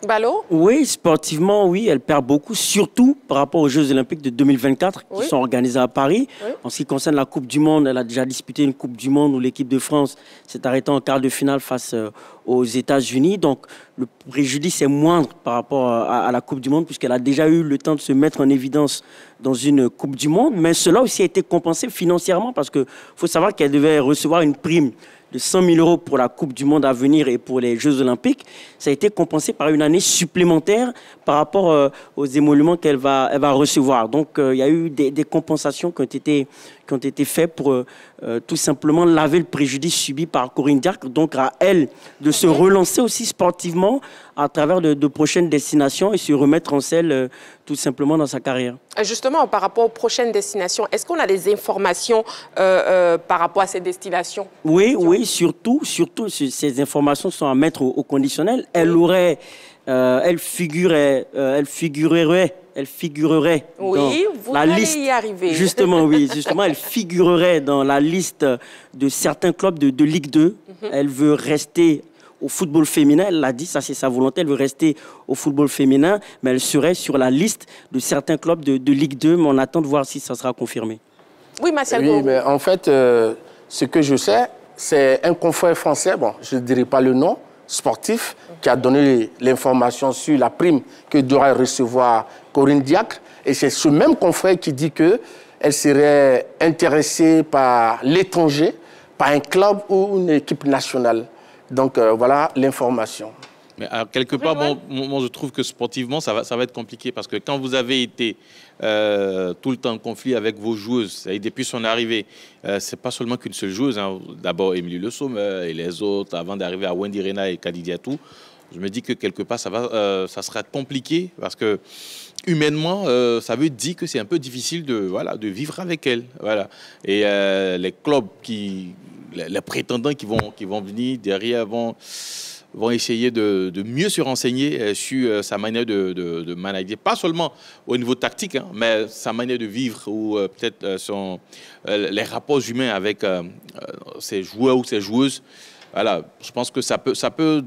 S1: Ballot?
S4: Oui, sportivement, oui, elle perd beaucoup, surtout par rapport aux Jeux Olympiques de 2024 qui sont organisés à Paris. Oui. En ce qui concerne la Coupe du Monde, elle a déjà disputé une Coupe du Monde où l'équipe de France s'est arrêtée en quart de finale face aux États-Unis. Donc, le préjudice est moindre par rapport à la Coupe du Monde puisqu'elle a déjà eu le temps de se mettre en évidence dans une Coupe du Monde. Mais cela aussi a été compensé financièrement parce qu'il faut savoir qu'elle devait recevoir une prime de 100 000 € pour la Coupe du Monde à venir et pour les Jeux Olympiques. Ça a été compensé par une année supplémentaire par rapport aux émoluments qu'elle va recevoir. Donc, il y a eu des compensations qui ont été faites pour tout simplement laver le préjudice subi par Corinne Diacre. Donc, à elle de se relancer aussi sportivement à travers de prochaines destinations et se remettre en selle tout simplement dans sa carrière.
S1: Justement, par rapport aux prochaines destinations, est-ce qu'on a des informations par rapport à ces destinations?
S4: Oui, surtout, ces informations sont à mettre au conditionnel. Elle figurerait
S1: oui,
S4: dans la liste.
S1: Y arriver.
S4: Justement, elle figurerait dans la liste de certains clubs de Ligue 2. Elle veut rester au football féminin, elle l'a dit, ça c'est sa volonté, elle veut rester au football féminin, mais elle serait sur la liste de certains clubs de Ligue 2, mais on attend de voir si ça sera confirmé.
S1: Oui, Martial.
S10: Oui, mais en fait, ce que je sais, c'est un confrère français, bon, je ne dirai pas le nom, sportif, qui a donné l'information sur la prime que devra recevoir Corinne Diacre. Et c'est ce même confrère qui dit qu'elle serait intéressée par l'étranger, par un club ou une équipe nationale. Donc voilà l'information.
S3: Mais quelque part, moi, je trouve que sportivement, ça va être compliqué parce que quand vous avez été tout le temps en conflit avec vos joueuses, et depuis son arrivée, c'est pas seulement qu'une seule joueuse. Hein. D'abord, Émilie Le Sommer et les autres, avant d'arriver à Wendy Rena et Kadi Diatou. Je me dis que quelque part, ça sera compliqué parce que humainement, ça veut dire que c'est un peu difficile de vivre avec elle. Voilà. Et les clubs les prétendants qui vont venir derrière vont vont essayer de mieux se renseigner sur sa manière de manager, pas seulement au niveau tactique, hein, mais sa manière de vivre ou peut-être les rapports humains avec ses joueurs ou ses joueuses. Voilà, je pense que ça peut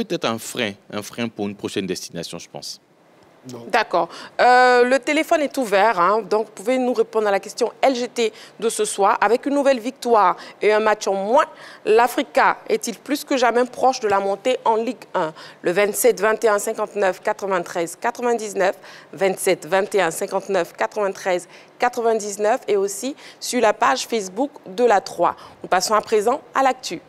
S3: être un frein pour une prochaine destination, je pense.
S1: D'accord. Le téléphone est ouvert, hein, donc vous pouvez nous répondre à la question LGT de ce soir. Avec une nouvelle victoire et un match en moins, l'Africa est-il plus que jamais proche de la montée en Ligue 1? Le 27 21 59 93 99, 27 21 59 93 99 et aussi sur la page Facebook de la 3. Nous passons à présent à l'actu.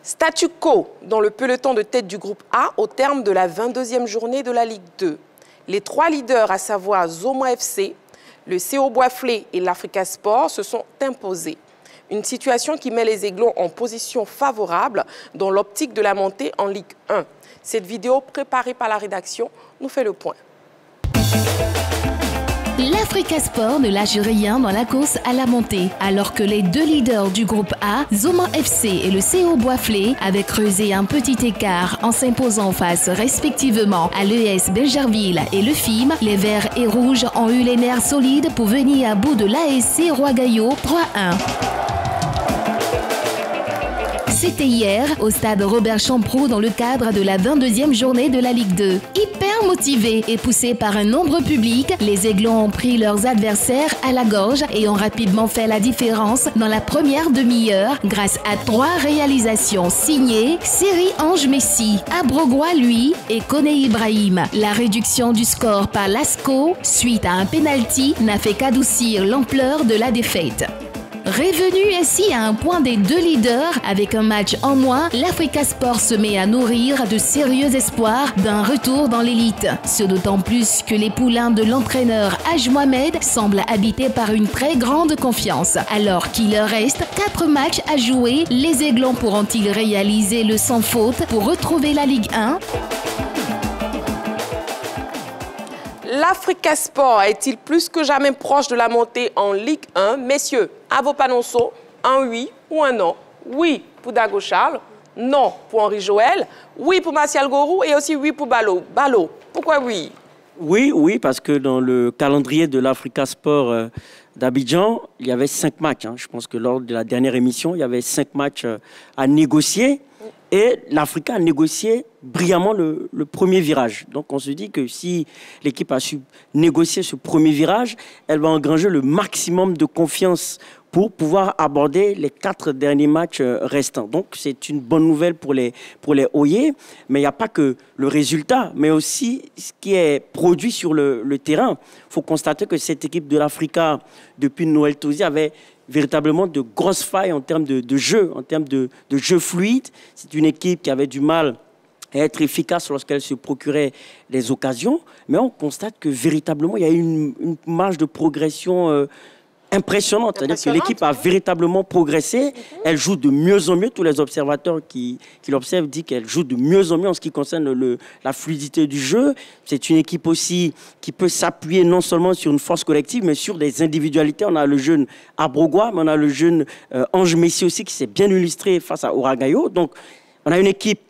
S1: Statu quo dans le peloton de tête du groupe A au terme de la 22e journée de la Ligue 2. Les 3 leaders, à savoir Zoma FC, le CO Boisflé et l'Africa Sport, se sont imposés. Une situation qui met les Aiglons en position favorable dans l'optique de la montée en Ligue 1. Cette vidéo préparée par la rédaction nous fait le point.
S5: L'Africa Sport ne lâche rien dans la course à la montée, alors que les 2 leaders du groupe A, Zoma FC et le CO Boisflé, avaient creusé un petit écart en s'imposant face respectivement à l'ES Belgerville et le FIM. Les Verts et Rouges ont eu les nerfs solides pour venir à bout de l'ASC Roy-Gaillot 3-1. C'était hier au stade Robert Champroux dans le cadre de la 22e journée de la Ligue 2. Hyper motivés et poussés par un nombreux public, les Aiglons ont pris leurs adversaires à la gorge et ont rapidement fait la différence dans la première demi-heure grâce à 3 réalisations signées Seri Ange Messi, Abrogua lui et Kone Ibrahim. La réduction du score par Lasco suite à un penalty n'a fait qu'adoucir l'ampleur de la défaite. Revenu ainsi à un point des 2 leaders, avec un match en moins, l'Africa Sport se met à nourrir de sérieux espoirs d'un retour dans l'élite. Ce d'autant plus que les poulains de l'entraîneur Haj Mohamed semblent habités par une très grande confiance. Alors qu'il leur reste 4 matchs à jouer, les Aiglons pourront-ils réaliser le sans faute pour retrouver la Ligue 1 ?
S1: L'Africa Sport est-il plus que jamais proche de la montée en Ligue 1? Messieurs, à vos panonceaux, un oui ou un non? Oui pour Dago Charles, non pour Henri Joël, oui pour Martial Gorou et aussi oui pour Balo. Balo, pourquoi oui?
S4: Oui, parce que dans le calendrier de l'Africa Sport d'Abidjan, il y avait 5 matchs. Je pense que lors de la dernière émission, il y avait 5 matchs à négocier. Et l'Africa a négocié brillamment le premier virage. Donc on se dit que si l'équipe a su négocier ce premier virage, elle va engranger le maximum de confiance pour pouvoir aborder les 4 derniers matchs restants. Donc c'est une bonne nouvelle pour les Oyer, mais il n'y a pas que le résultat, mais aussi ce qui est produit sur le terrain. Il faut constater que cette équipe de l'Africa, depuis Noël Tosi, avait véritablement de grosses failles en termes de jeu, en termes de jeu fluide. C'est une équipe qui avait du mal à être efficace lorsqu'elle se procurait des occasions, mais on constate que véritablement, il y a une marge de progression impressionnante. C'est-à-dire que l'équipe a véritablement progressé. Elle joue de mieux en mieux. Tous les observateurs qui l'observent disent qu'elle joue de mieux en mieux en ce qui concerne la fluidité du jeu. C'est une équipe aussi qui peut s'appuyer non seulement sur une force collective, mais sur des individualités. On a le jeune Abrogua, mais on a le jeune Ange Messi aussi qui s'est bien illustré face à Roy-Gaillot. Donc, on a une équipe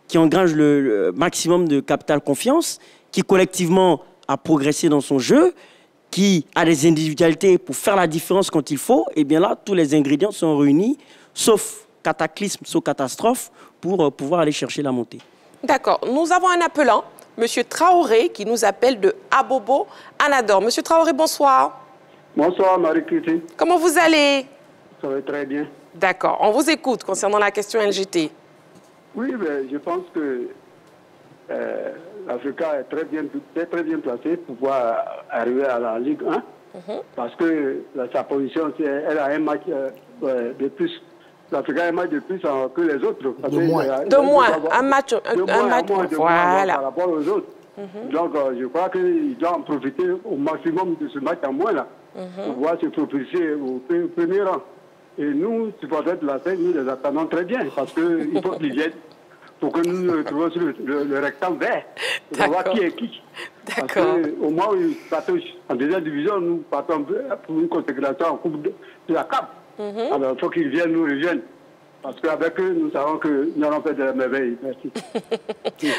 S4: qui engrange le maximum de capital confiance, qui collectivement a progressé dans son jeu, qui a des individualités pour faire la différence quand il faut, et bien là, tous les ingrédients sont réunis, sauf cataclysme, sauf catastrophe, pour pouvoir aller chercher la montée.
S1: D'accord. Nous avons un appelant, M. Traoré, qui nous appelle de Abobo, Anador. M. Traoré, bonsoir.
S11: Bonsoir, Marie-Christine.
S1: Comment vous allez?
S11: Ça va très bien.
S1: D'accord. On vous écoute concernant la question LGT.
S11: Oui, mais je pense que l'Africa est très bien placée pour pouvoir arriver à la Ligue 1. Parce que sa position, elle a un match de plus. L'Africa a un match de plus que les autres.
S1: De moins. Un match. Voilà.
S11: Par rapport aux autres. Donc, je crois qu'il doit en profiter au maximum de ce match en moins là, pour pouvoir se propulser au premier rang. Et nous, supporters de la scène, nous les attendons très bien parce qu'il faut qu'ils viennent pour que nous nous retrouvions sur le rectangle vert, pour savoir qui est qui. Parce qu'au moment où ils partent en deuxième division, nous partons pour une consécration en Coupe de la CAF. Alors il faut qu'ils viennent nous rejoindre. Parce qu'avec eux, nous savons que nous allons faire de la merveille. Merci.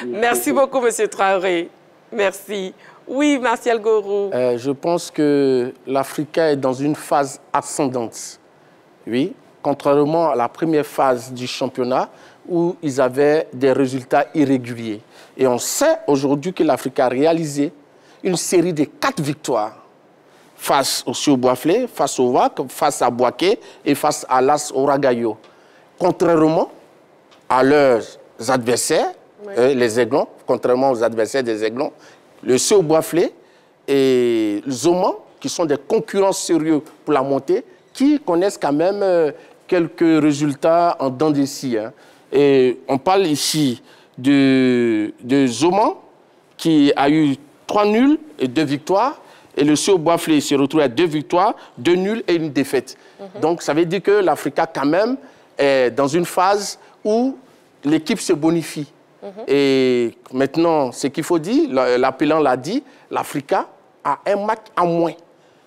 S1: Merci beaucoup, M. Traoré. Merci. Oui, Martial Gourou.
S10: Je pense que l'Africa est dans une phase ascendante. Oui, contrairement à la première phase du championnat où ils avaient des résultats irréguliers. Et on sait aujourd'hui que l'Africa a réalisé une série de 4 victoires face au Sio Boaflé, face au WAC, face à Boaké et face à l'As Oragayo. Contrairement à leurs adversaires, les Aiglons, contrairement aux adversaires des Aiglons, le Sio Boaflé et Zoman, qui sont des concurrents sérieux pour la montée, qui connaissent quand même quelques résultats en dents de scie. Et on parle ici de Zoman, qui a eu 3 nuls et 2 victoires, et le Sio Boaflé se retrouve à 2 victoires, 2 nuls et 1 défaite. Donc ça veut dire que l'Africa quand même est dans une phase où l'équipe se bonifie. Et maintenant, ce qu'il faut dire, l'appelant l'a dit, l'Africa a un match en moins.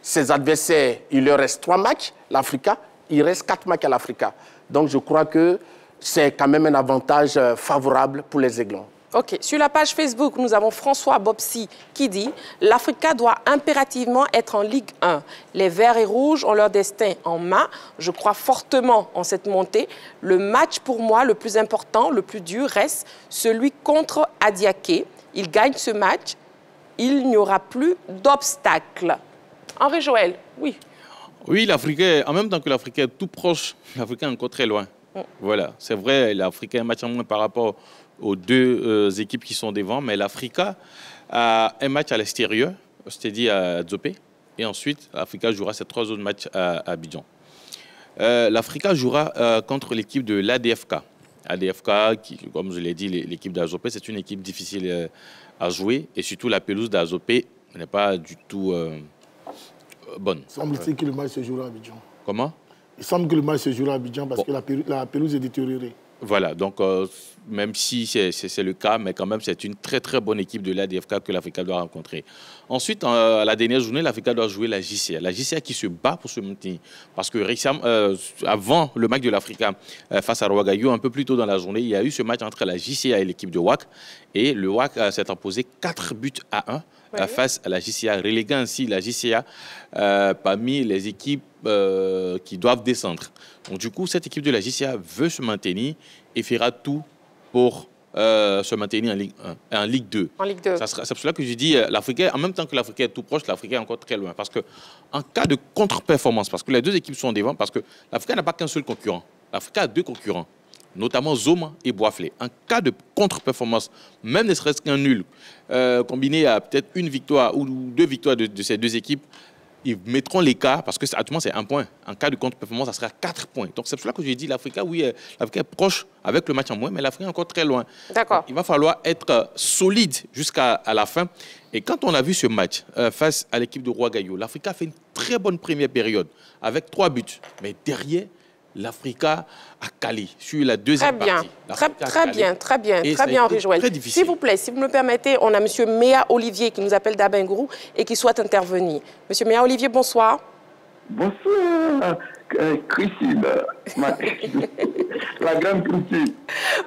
S10: Ses adversaires, il leur reste 3 matchs, l'Africa, il reste 4 matchs à l'Africa. Donc je crois que c'est quand même un avantage favorable pour les Aiglons.
S1: OK. Sur la page Facebook, nous avons François Bobsi qui dit « L'Africa doit impérativement être en Ligue 1. Les Verts et Rouges ont leur destin en main. Je crois fortement en cette montée. Le match, pour moi, le plus important, le plus dur, reste celui contre Adiaké. Il gagne ce match. Il n'y aura plus d'obstacles. » Henri Joël, oui.
S3: Oui, l'Africain, en même temps que l'Africain est tout proche, l'Africain est encore très loin. Voilà, c'est vrai, l'Africain a un match en moins par rapport aux 2 équipes qui sont devant, mais l'Africa a un match à l'extérieur, c'est-à-dire à Djopé, et ensuite l'Africa jouera ses 3 autres matchs à Abidjan. L'Africa jouera contre l'équipe de l'ADFK. ADFK, qui, comme je l'ai dit, l'équipe d'Azopé, c'est une équipe difficile à jouer, et surtout la pelouse d'Azopé n'est pas du tout bonne.
S2: Semble-t-il que le match se jouera à Abidjan.
S3: Comment?
S2: Il semble que le match se jouera à Abidjan parce que la pelouse est détériorée.
S3: Voilà, donc même si c'est le cas, mais quand même c'est une très très bonne équipe de l'ADFK que l'Africa doit rencontrer. Ensuite, à la dernière journée, l'Africa doit jouer la JCA. La JCA qui se bat pour se maintenir. Parce que récemment, avant le match de l'Africa face à Ouagadougou, un peu plus tôt dans la journée, il y a eu ce match entre la JCA et l'équipe de WAC. Et le WAC s'est imposé 4 buts à 1 face à la JCA, reléguant ainsi la JCA parmi les équipes qui doivent descendre. Donc du coup, cette équipe de la JCA veut se maintenir et fera tout pour se maintenir en Ligue 1, en Ligue 2.
S1: En Ligue 2.
S3: C'est pour cela que je dis, l'Africain, en même temps que l'Africain est tout proche, l'Africain est encore très loin. Parce qu'en cas de contre-performance, parce que les 2 équipes sont devant, parce que l'Africain n'a pas qu'un seul concurrent. L'Africain a 2 concurrents, notamment Zoman et Boaflé. En cas de contre-performance, même ne serait-ce qu'un nul, combiné à peut-être 1 victoire ou 2 victoires de ces 2 équipes, ils mettront l'écart, parce que actuellement c'est 1 point. En cas de contre-performance, ça sera 4 points. Donc c'est pour cela que j'ai dit l'Africa, oui, l'Africa est proche avec le match en moins, mais l'Africa est encore très loin.
S1: D'accord.
S3: Il va falloir être solide jusqu'à la fin. Et quand on a vu ce match face à l'équipe de Ouagadougou, l'Africa a fait une très bonne première période avec 3 buts. Mais derrière, l'Africa a calé sur la deuxième partie.
S1: Très bien, Henri Joël. S'il vous plaît, si vous me le permettez, on a M. Méa Olivier qui nous appelle d'Abengourou et qui souhaite intervenir. M. Méa Olivier, bonsoir.
S12: Bonsoir, Christine, la grande Christine.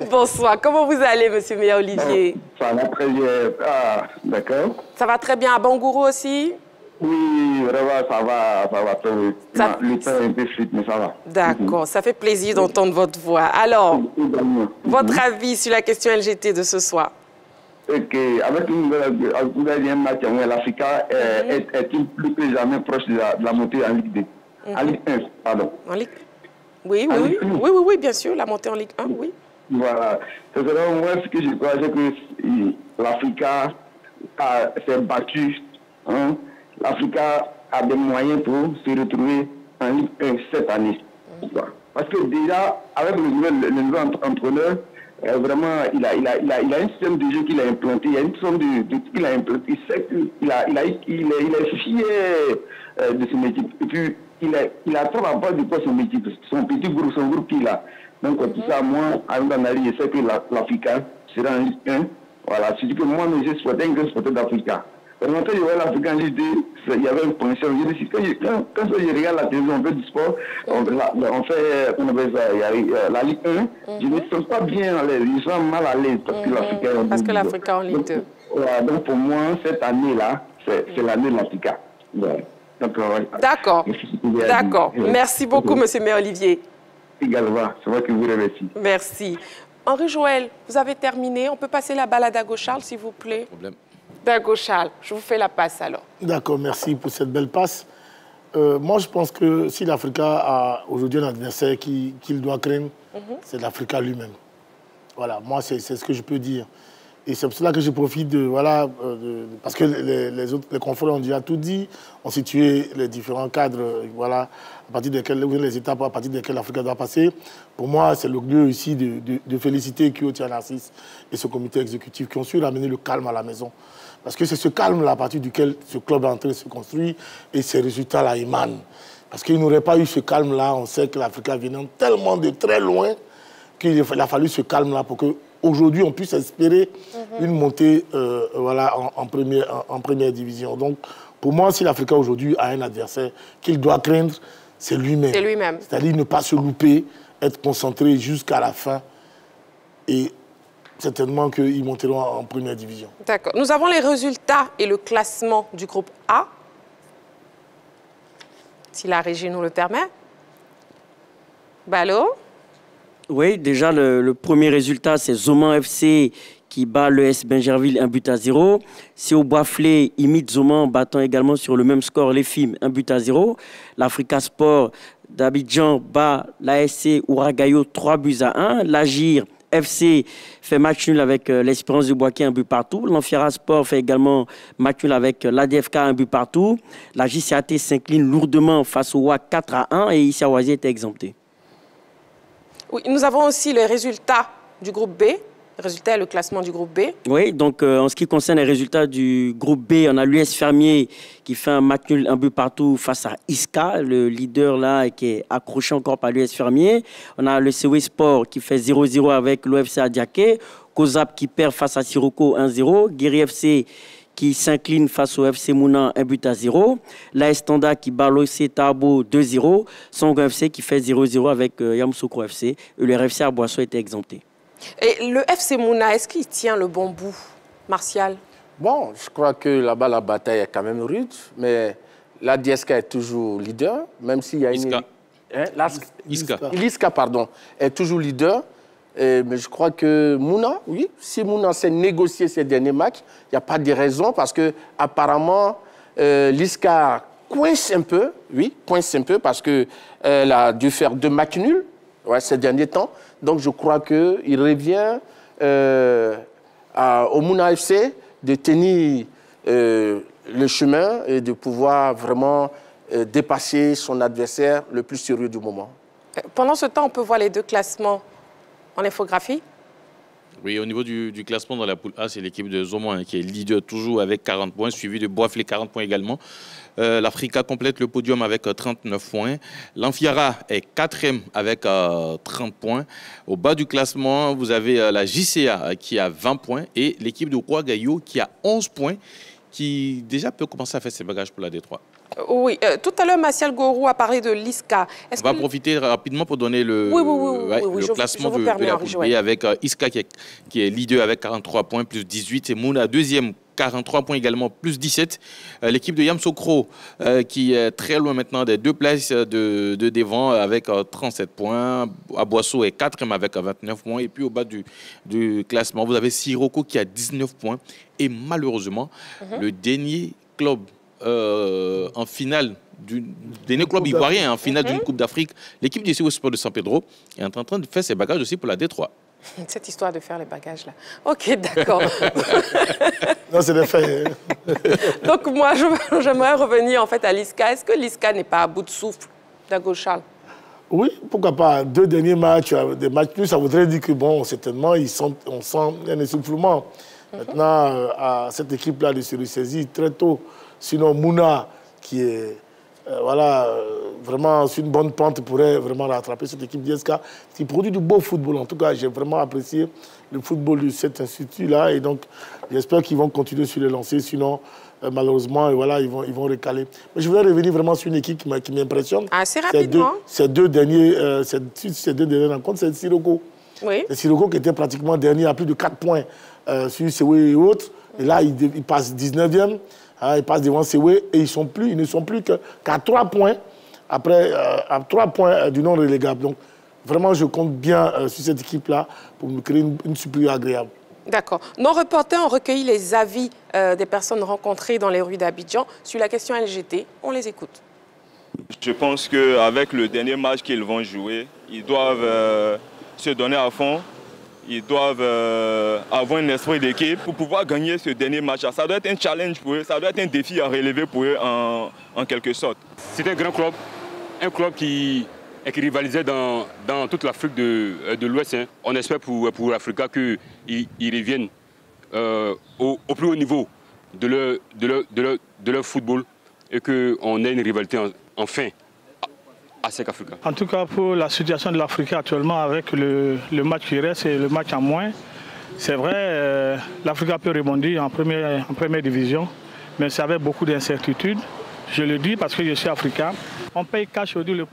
S1: Bonsoir, comment vous allez, M. Méa Olivier?
S12: Ça va très bien. Ah, d'accord.
S1: Ça va très bien à Bangourou aussi?
S12: Oui, vraiment, ça va. Le temps est un peu fluide, mais ça va.
S1: D'accord, ça fait plaisir d'entendre votre voix. Alors, votre avis sur la question LGT de ce soir?
S12: Ok, avec un match, l'Africa est-il plus que jamais proche de la montée en Ligue 2? En Ligue 1, pardon. En Ligue...
S1: Oui, bien sûr, la montée en Ligue 1, oui.
S12: Voilà. C'est selon moi ce que je crois, c'est que l'Africa s'est battu. Hein? L'Africa a des moyens pour se retrouver en Ligue 1 cette année. Parce que déjà, avec le nouveau entraîneur, vraiment, il a un système de jeu qu'il a implanté, il y a une somme de trucs qu'il a implanté. Il sait qu'il est fier de son équipe. Et puis, il a trop à part de quoi son petit groupe, son groupe qu'il a. Donc, tout ça, moi, avec l'analyse, je sais que l'Africa sera en Ligue 1. Voilà, c'est que moi, je suis un grand sporteur d'Africa. Quand je vois l'Afrique en Ligue 2, il y avait une pression. Quand je regarde la télévision, on fait du sport, on fait, on appelle ça, la Ligue 1, je ne me sens pas bien à l'aise, je me sens mal à l'aise
S1: parce que l'Africa en Ligue 2.
S12: Voilà, donc pour moi, cette année-là, c'est l'année de l'Africa. Ouais.
S1: D'accord. D'accord. Merci beaucoup, M. Mayor Olivier.
S12: Également, c'est moi qui vous remercie.
S1: Merci. Henri Joël, vous avez terminé. On peut passer la balle à Dago Charles, s'il vous plaît. Dago Charles, je vous fais la passe alors. D'accord, merci pour cette belle passe.
S2: Moi, je pense que si l'Africa a aujourd'hui un adversaire qu'il doit craindre, c'est l'Africa lui-même. Voilà, moi, c'est ce que je peux dire. Et c'est pour cela que je profite de... Voilà, parce que les confrères ont déjà tout dit, ont situé les différents cadres, voilà, à partir desquels, les étapes à partir desquelles l'Afrique doit passer. Pour moi, c'est le lieu ici de féliciter Kyo Tianassis et ce comité exécutif qui ont su ramener le calme à la maison. Parce que c'est ce calme-là à partir duquel ce club est en train de se construire et ces résultats-là émanent. Parce qu'il n'aurait pas eu ce calme-là, on sait que l'Afrique venait tellement de très loin qu'il a fallu ce calme-là pour qu'aujourd'hui on puisse espérer une montée voilà, en première division. Donc pour moi, si l'Afrique aujourd'hui a un adversaire qu'il doit craindre, c'est lui-même. C'est lui-même. C'est-à-dire ne pas se louper, être concentré jusqu'à la fin et certainement qu'ils monteront en première division.
S1: D'accord. Nous avons les résultats et le classement du groupe A, si la régie nous le permet. Ballot.
S4: Oui, déjà, le premier résultat, c'est Zoman FC qui bat l'ES Bingerville 1-0. CO Boisflé imite Zoman, battant également sur le même score les FIM 1-0. L'Africa Sport d'Abidjan bat l'ASC Ouragayo 3-1. L'Agir FC fait match nul avec l'Espérance de Boaké 1-partout. L'Amfiara Sport fait également match nul avec l'ADFK 1-partout. La JCAT s'incline lourdement face au WAC 4-1 et Issa Oazi était exempté.
S1: Oui, nous avons aussi les résultats du groupe B. Résultat et le classement du groupe B.
S4: Oui, donc en ce qui concerne les résultats du groupe B, on a l'US Fermier qui fait un match nul 1-partout face à Iska, le leader là qui est accroché encore par l'US Fermier. On a le CW Sport qui fait 0-0 avec l'OFC Adiaké. Kozap qui perd face à Siroko 1-0. Guéry FC qui s'incline face au FC Mouna 1-0. L'AS Standa qui bat l'OC Tabo 2-0. Songo FC qui fait 0-0 avec Yamoussoukro FC. Et le RFC Arboisseau était exempté.
S1: Et le FC Mouna, est-ce qu'il tient le bon bout, Martial?
S10: Bon, je crois que là-bas, la bataille est quand même rude, mais la DSK est toujours leader, même s'il y a une... L'ISCA, pardon, est toujours leader. Mais je crois que Mouna, oui, si Mouna s'est négocié ces derniers matchs, il n'y a pas de raison, parce qu'apparemment, l'ISCA coince un peu, parce qu'elle a dû faire 2 matchs nuls ces derniers temps. Donc, je crois qu'il revient au Mouna FC de tenir le chemin et de pouvoir vraiment dépasser son adversaire le plus sérieux du moment.
S1: Pendant ce temps, on peut voir les 2 classements en infographie.
S3: Oui, au niveau du classement dans la poule A, c'est l'équipe de Zoman qui est leader toujours avec 40 points, suivi de Boisflé 40 points également. L'Africa complète le podium avec 39 points. L'Amfiara est 4e avec 30 points. Au bas du classement, vous avez la JCA qui a 20 points et l'équipe de Ouragayo qui a 11 points, qui déjà peut commencer à faire ses bagages pour la D3.
S1: Oui, tout à l'heure, Martial Gorou a parlé de l'ISCA.
S3: On va profiter rapidement pour donner le classement de la poule B avec ISCA qui est leader avec 43 points, plus 18. Et Mouna, 2e, 43 points également, plus 17. L'équipe de Yamoussoukro qui est très loin maintenant des 2 places de devant avec 37 points. Aboisseau est 4e avec 29 points. Et puis au bas du classement, vous avez Siroko qui a 19 points. Et malheureusement, le dernier club en finale du dernier club ivoirien en finale d'une Coupe d'Afrique, l'équipe du CW Sport de San Pedro est en train de faire ses bagages aussi pour la D3.
S1: Cette histoire de faire les bagages là. Ok, d'accord.
S2: Non, c'est des faits.
S1: Donc moi, j'aimerais revenir en fait à l'ISCA. Est-ce que l'ISCA n'est pas à bout de souffle, Dago Charles?
S2: Oui, pourquoi pas. 2 derniers matchs, des matchs plus, ça voudrait dire que bon, certainement, on sent un essoufflement. Maintenant, à cette équipe-là de se ressaisir très tôt. Sinon, Mouna, qui est vraiment sur une bonne pente pourrait vraiment rattraper cette équipe d'ISK qui produit du beau football. En tout cas, j'ai vraiment apprécié le football de cet institut-là et donc j'espère qu'ils vont continuer sur les lancers, sinon malheureusement ils vont recaler. Mais je voudrais revenir vraiment sur une équipe qui m'impressionne.
S1: Assez rapidement.
S2: Ces deux dernières rencontres, c'est Sirocco.
S1: Oui.
S2: C'est Sirocco qui était pratiquement dernier à plus de 4 points sur Sewe et autres. Et là, ils passent 19e. Ils passent devant Sewe et ils ne sont plus qu'à 3 points, à 3 points du non relégable. Donc, vraiment, je compte bien sur cette équipe-là pour me créer une surprise agréable.
S1: D'accord. Nos reporters ont recueilli les avis des personnes rencontrées dans les rues d'Abidjan sur la question LGT. On les écoute.
S13: Je pense qu'avec le dernier match qu'ils vont jouer, ils doivent se donner à fond. Ils doivent avoir un esprit d'équipe pour pouvoir gagner ce dernier match. Ça doit être un challenge pour eux, ça doit être un défi à relever pour eux en quelque sorte.
S14: C'est un club qui rivalisait dans toute l'Afrique de l'Ouest. Hein. On espère pour l'Africa qu'ils reviennent au plus haut niveau de leur football et qu'on ait une rivalité enfin.
S15: En tout cas, pour la situation de l'Afrique actuellement, avec le match qui reste et le match en moins, c'est vrai, l'Afrique peut rebondir en première division, mais c'est avec beaucoup d'incertitudes. Je le dis parce que je suis africain. On paye cash aujourd'hui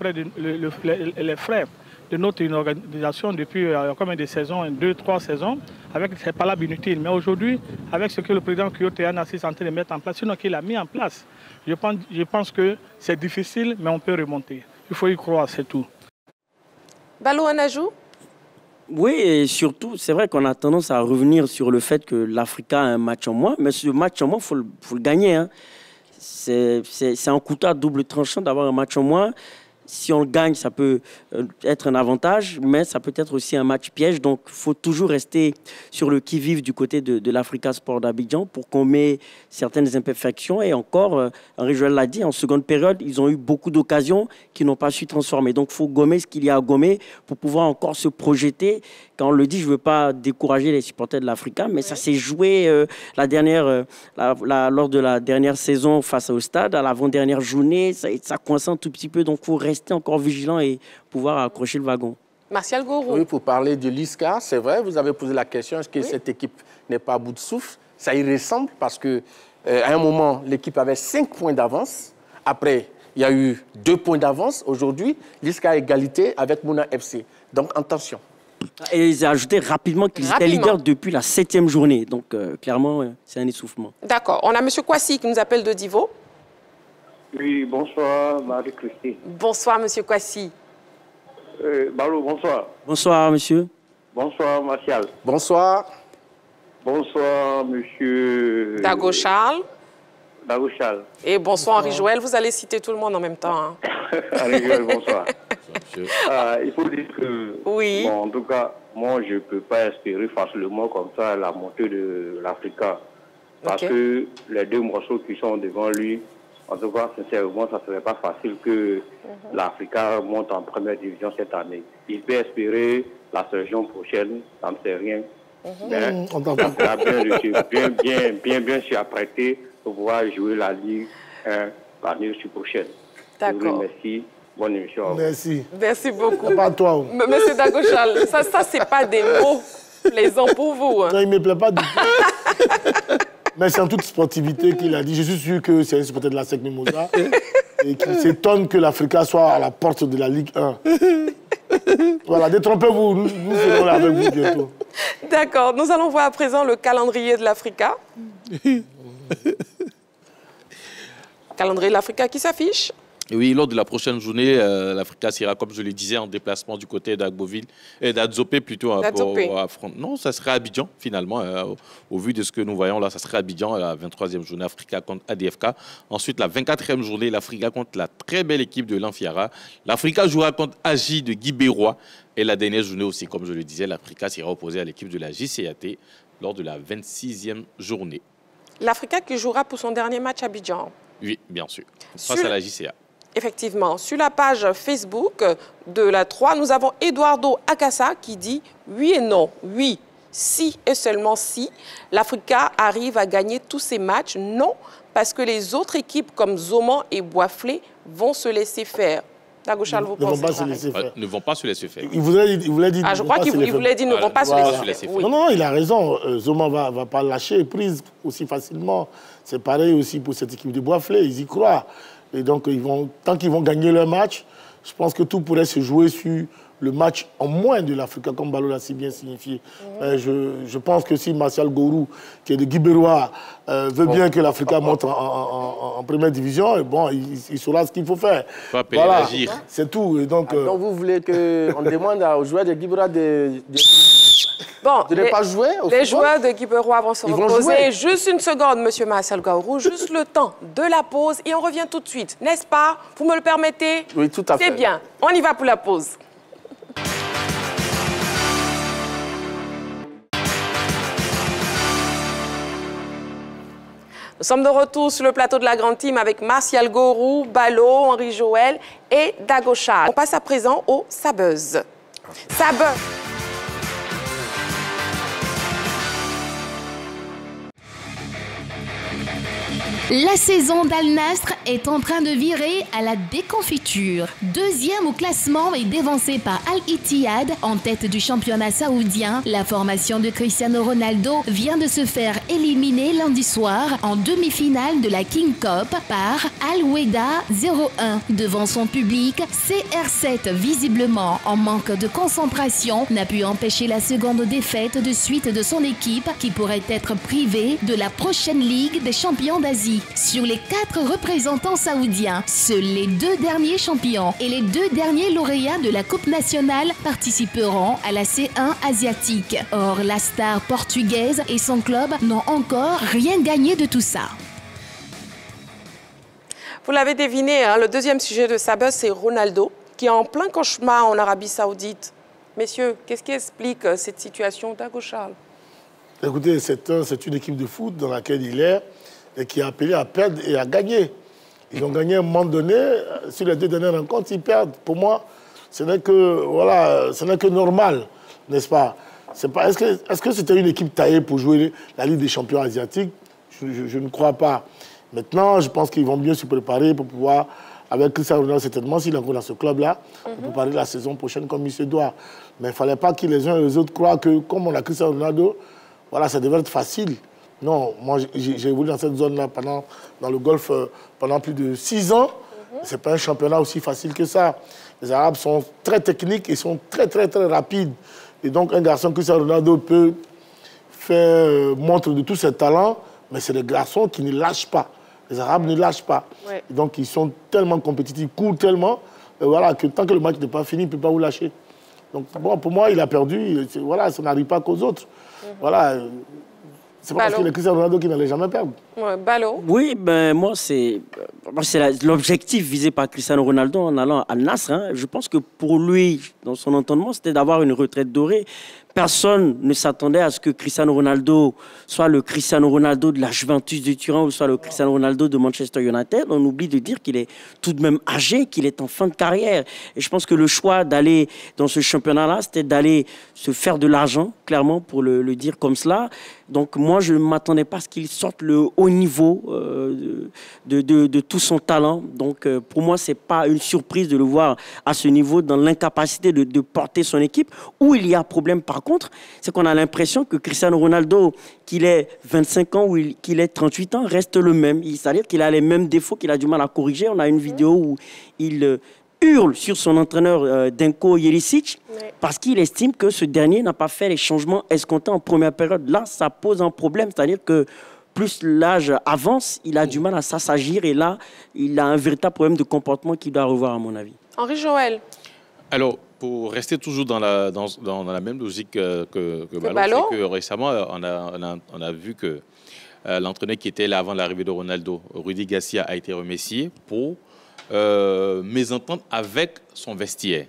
S15: les frais de notre organisation depuis combien de saisons, 2-3 saisons, avec ces palabres inutiles. Mais aujourd'hui, avec ce que le président Kyoto Yanassi est en train de mettre en place, sinon qu'il a mis en place, je pense que c'est difficile, mais on peut remonter. Il faut y croire, c'est tout.
S1: Balou, un ajout?
S4: Oui, et surtout, c'est vrai qu'on a tendance à revenir sur le fait que l'Africa a un match en moins, mais ce match en moins, il faut le gagner. Hein. C'est un couteau à double tranchant d'avoir un match en moins. Si on le gagne, ça peut être un avantage, mais ça peut être aussi un match piège. Donc, il faut toujours rester sur le qui-vive du côté de l'Africa Sport d'Abidjan pour qu'on met certaines imperfections. Et encore, Henri Joël l'a dit, en seconde période, ils ont eu beaucoup d'occasions qu'ils n'ont pas su transformer. Donc, il faut gommer ce qu'il y a à gommer pour pouvoir encore se projeter. Quand on le dit, je ne veux pas décourager les supporters de l'Africa, mais ça s'est joué lors de la dernière saison face au Stade, à l'avant-dernière journée. Ça coince un tout petit peu, donc il faut rester encore vigilant et pouvoir accrocher le wagon.
S1: Martial Gourou.
S10: Oui, pour parler de l'ISCA, c'est vrai, vous avez posé la question, est-ce que cette équipe n'est pas à bout de souffle? Ça y ressemble parce qu'à un moment, l'équipe avait 5 points d'avance. Après, il y a eu 2 points d'avance. Aujourd'hui, l'ISCA a égalité avec Mouna FC. Donc, attention.
S4: Et ils ont ajouté rapidement qu'ils étaient leaders depuis la 7e journée. Donc, clairement, c'est un essoufflement.
S1: D'accord. On a M. Kwasi qui nous appelle de Divo.
S16: Oui, bonsoir, Marie-Christine.
S1: Bonsoir, M. Kwasi.
S16: Balou, bonsoir.
S4: Bonsoir, monsieur.
S16: Bonsoir, Martial.
S10: Bonsoir.
S16: Bonsoir, monsieur...
S1: Dago Charles.
S16: Dago Charles.
S1: Et bonsoir, Henri Joël. Vous allez citer tout le monde en même temps. Hein.
S16: Henri Joël, bonsoir. Il faut dire que...
S1: Oui.
S16: Bon, en tout cas, moi, je ne peux pas espérer facilement comme ça la montée de l'Africa. Parce que les 2 morceaux qui sont devant lui, en tout cas, sincèrement, ça ne serait pas facile que l'Africa monte en première division cette année. Il peut espérer la saison prochaine, ça ne sait rien. Mais on a bien s'y apprêter pour pouvoir jouer la Ligue 1 l'année prochaine.
S1: D'accord.
S16: Merci. Bonne émission.
S2: Merci.
S1: Merci beaucoup.
S2: Pas toi.
S1: Monsieur Dagochal, ça c'est pas des mots plaisants pour vous. Hein.
S2: Non, il ne me plaît pas du tout. Mais c'est en toute sportivité qu'il a dit. Je suis sûr que c'est un supporter de la SEC Mimosa et qu'il s'étonne que l'Africa soit à la porte de la Ligue 1. Voilà, détrompez-vous, nous serons là avec vous bientôt.
S1: D'accord, nous allons voir à présent le calendrier de l'Africa. Calendrier de l'Africa qui s'affiche.
S3: Oui, lors de la prochaine journée, l'Africa sera, comme je le disais, en déplacement du côté d'Agboville et d'Adzopé plutôt. Non, ça sera Abidjan finalement. Au vu de ce que nous voyons là, ça sera Abidjan, la 23e journée Africa contre ADFK. Ensuite, la 24e journée, l'Africa contre la très belle équipe de l'Amfiara. L'Africa jouera contre Agi de Guy Bérois. Et la dernière journée aussi, comme je le disais, l'Africa sera opposée à l'équipe de la JCAT lors de la 26e journée.
S1: L'Africa qui jouera pour son dernier match à Abidjan.
S3: Oui, bien sûr. Face à la JCA.
S1: Effectivement. Sur la page Facebook de la 3, nous avons Eduardo Akassa qui dit oui et non. Oui, si et seulement si l'Africa arrive à gagner tous ses matchs. Non, parce que les autres équipes comme Zoman et Boisflé vont se laisser faire. Dago Charles, vous pensez
S3: ne vont pas se laisser faire.
S2: Il voulait dire
S1: je crois qu'il voulait dire ne vont pas se laisser faire.
S2: Oui. Non, il a raison. Zoman ne va pas lâcher prise aussi facilement. C'est pareil aussi pour cette équipe de Boisflé. Ils y croient. Et donc, tant qu'ils vont gagner leur match, je pense que tout pourrait se jouer sur le match en moins de l'Africa, comme Balo l'a si bien signifié. Je pense que si Martial Gorou, qui est de Guibérois, veut bien que l'Africa monte en première division, bon, il saura ce qu'il faut faire.
S3: Voilà,
S2: c'est tout. Et donc,
S10: vous voulez qu'on demande aux joueurs de Guibérois de ne pas jouer au
S1: les joueurs de Guibérois vont se reposer. Juste une seconde, monsieur Martial Gorou, juste le temps de la pause et on revient tout de suite. N'est-ce pas? Vous me le permettez?
S10: Oui, tout à fait.
S1: C'est bien. On y va pour la pause. Nous sommes de retour sur le plateau de la Grande Team avec Martial Gorou, Balo, Henri Joël et Dago Charles. On passe à présent au Sabuzz. Sabuzz.
S5: La saison d'Al Nassr est en train de virer à la déconfiture. Deuxième au classement et dévancé par Al Ittihad en tête du championnat saoudien, la formation de Cristiano Ronaldo vient de se faire éliminer lundi soir en demi-finale de la King Cup par Al Wehda 0-1. Devant son public, CR7, visiblement en manque de concentration, n'a pu empêcher la seconde défaite de suite de son équipe qui pourrait être privée de la prochaine Ligue des champions d'Asie. Sur les 4 représentants saoudiens, seuls les 2 derniers champions et les 2 derniers lauréats de la Coupe nationale participeront à la C1 asiatique. Or, la star portugaise et son club n'ont encore rien gagné de tout ça.
S1: Vous l'avez deviné, hein, le deuxième sujet de Sabuzz, c'est Ronaldo, qui est en plein cauchemar en Arabie Saoudite. Messieurs, qu'est-ce qui explique cette situation, Dago Charles?
S2: Écoutez, c'est une équipe de foot dans laquelle il est et qui a appelé à perdre et à gagner. Ils ont gagné à un moment donné. Sur les 2 dernières rencontres, ils perdent. Pour moi, ce n'est que normal, n'est-ce pas? Est-ce que c'était une équipe taillée pour jouer la Ligue des champions asiatiques? Je ne crois pas. Maintenant, je pense qu'ils vont mieux se préparer pour pouvoir, avec Cristiano Ronaldo, certainement, s'il est encore dans ce club-là, pour préparer la saison prochaine comme il se doit. Mais il ne fallait pas que les uns et les autres croient que, comme on a Cristiano Ronaldo, voilà, ça devait être facile. Non, moi, j'ai évolué dans cette zone-là, dans le golf, pendant plus de 6 ans. Ce n'est pas un championnat aussi facile que ça. Les Arabes sont très techniques et sont très, très, très rapides. Et donc, un garçon que Cristiano Ronaldo peut faire montre de tous ses talents, mais c'est des garçons qui ne lâchent pas. Les Arabes ne lâchent pas. Ouais. Et donc, ils sont tellement compétitifs, ils courent tellement, voilà, que tant que le match n'est pas fini, il ne peut pas vous lâcher. Donc, bon, pour moi, il a perdu. Voilà, ça n'arrive pas qu'aux autres. Voilà. C'est pas parce qu'il est Cristiano Ronaldo qui n'allait jamais perdre.
S1: Ouais, Balo.
S4: Oui, ben moi, c'est l'objectif visé par Cristiano Ronaldo en allant à Al Nassr. Hein. Je pense que pour lui, dans son entendement, c'était d'avoir une retraite dorée. Personne ne s'attendait à ce que Cristiano Ronaldo soit le Cristiano Ronaldo de la Juventus de Turin ou soit le Cristiano Ronaldo de Manchester United. On oublie de dire qu'il est tout de même âgé, qu'il est en fin de carrière. Et je pense que le choix d'aller dans ce championnat-là, c'était d'aller se faire de l'argent, clairement, pour le dire comme cela. Donc moi, je ne m'attendais pas à ce qu'il sorte le haut niveau de tout son talent. Donc pour moi, ce n'est pas une surprise de le voir à ce niveau, dans l'incapacité de porter son équipe. Où il y a problème, par contre, c'est qu'on a l'impression que Cristiano Ronaldo, qu'il ait 25 ans ou qu'il ait 38 ans, reste le même. C'est-à-dire qu'il a les mêmes défauts, qu'il a du mal à corriger. On a une vidéo où il hurle sur son entraîneur Denko Jelicic parce qu'il estime que ce dernier n'a pas fait les changements escomptés en première période. Là, ça pose un problème, c'est-à-dire que plus l'âge avance, il a du mal à s'assagir et là, il a un véritable problème de comportement qu'il doit revoir, à mon avis.
S1: Henri Joël.
S3: Alors, pour rester toujours dans la même logique que Balo, c'est que récemment, on a vu que l'entraîneur qui était là avant l'arrivée de Ronaldo, Rudy Garcia, a été remercié pour mésentente avec son vestiaire.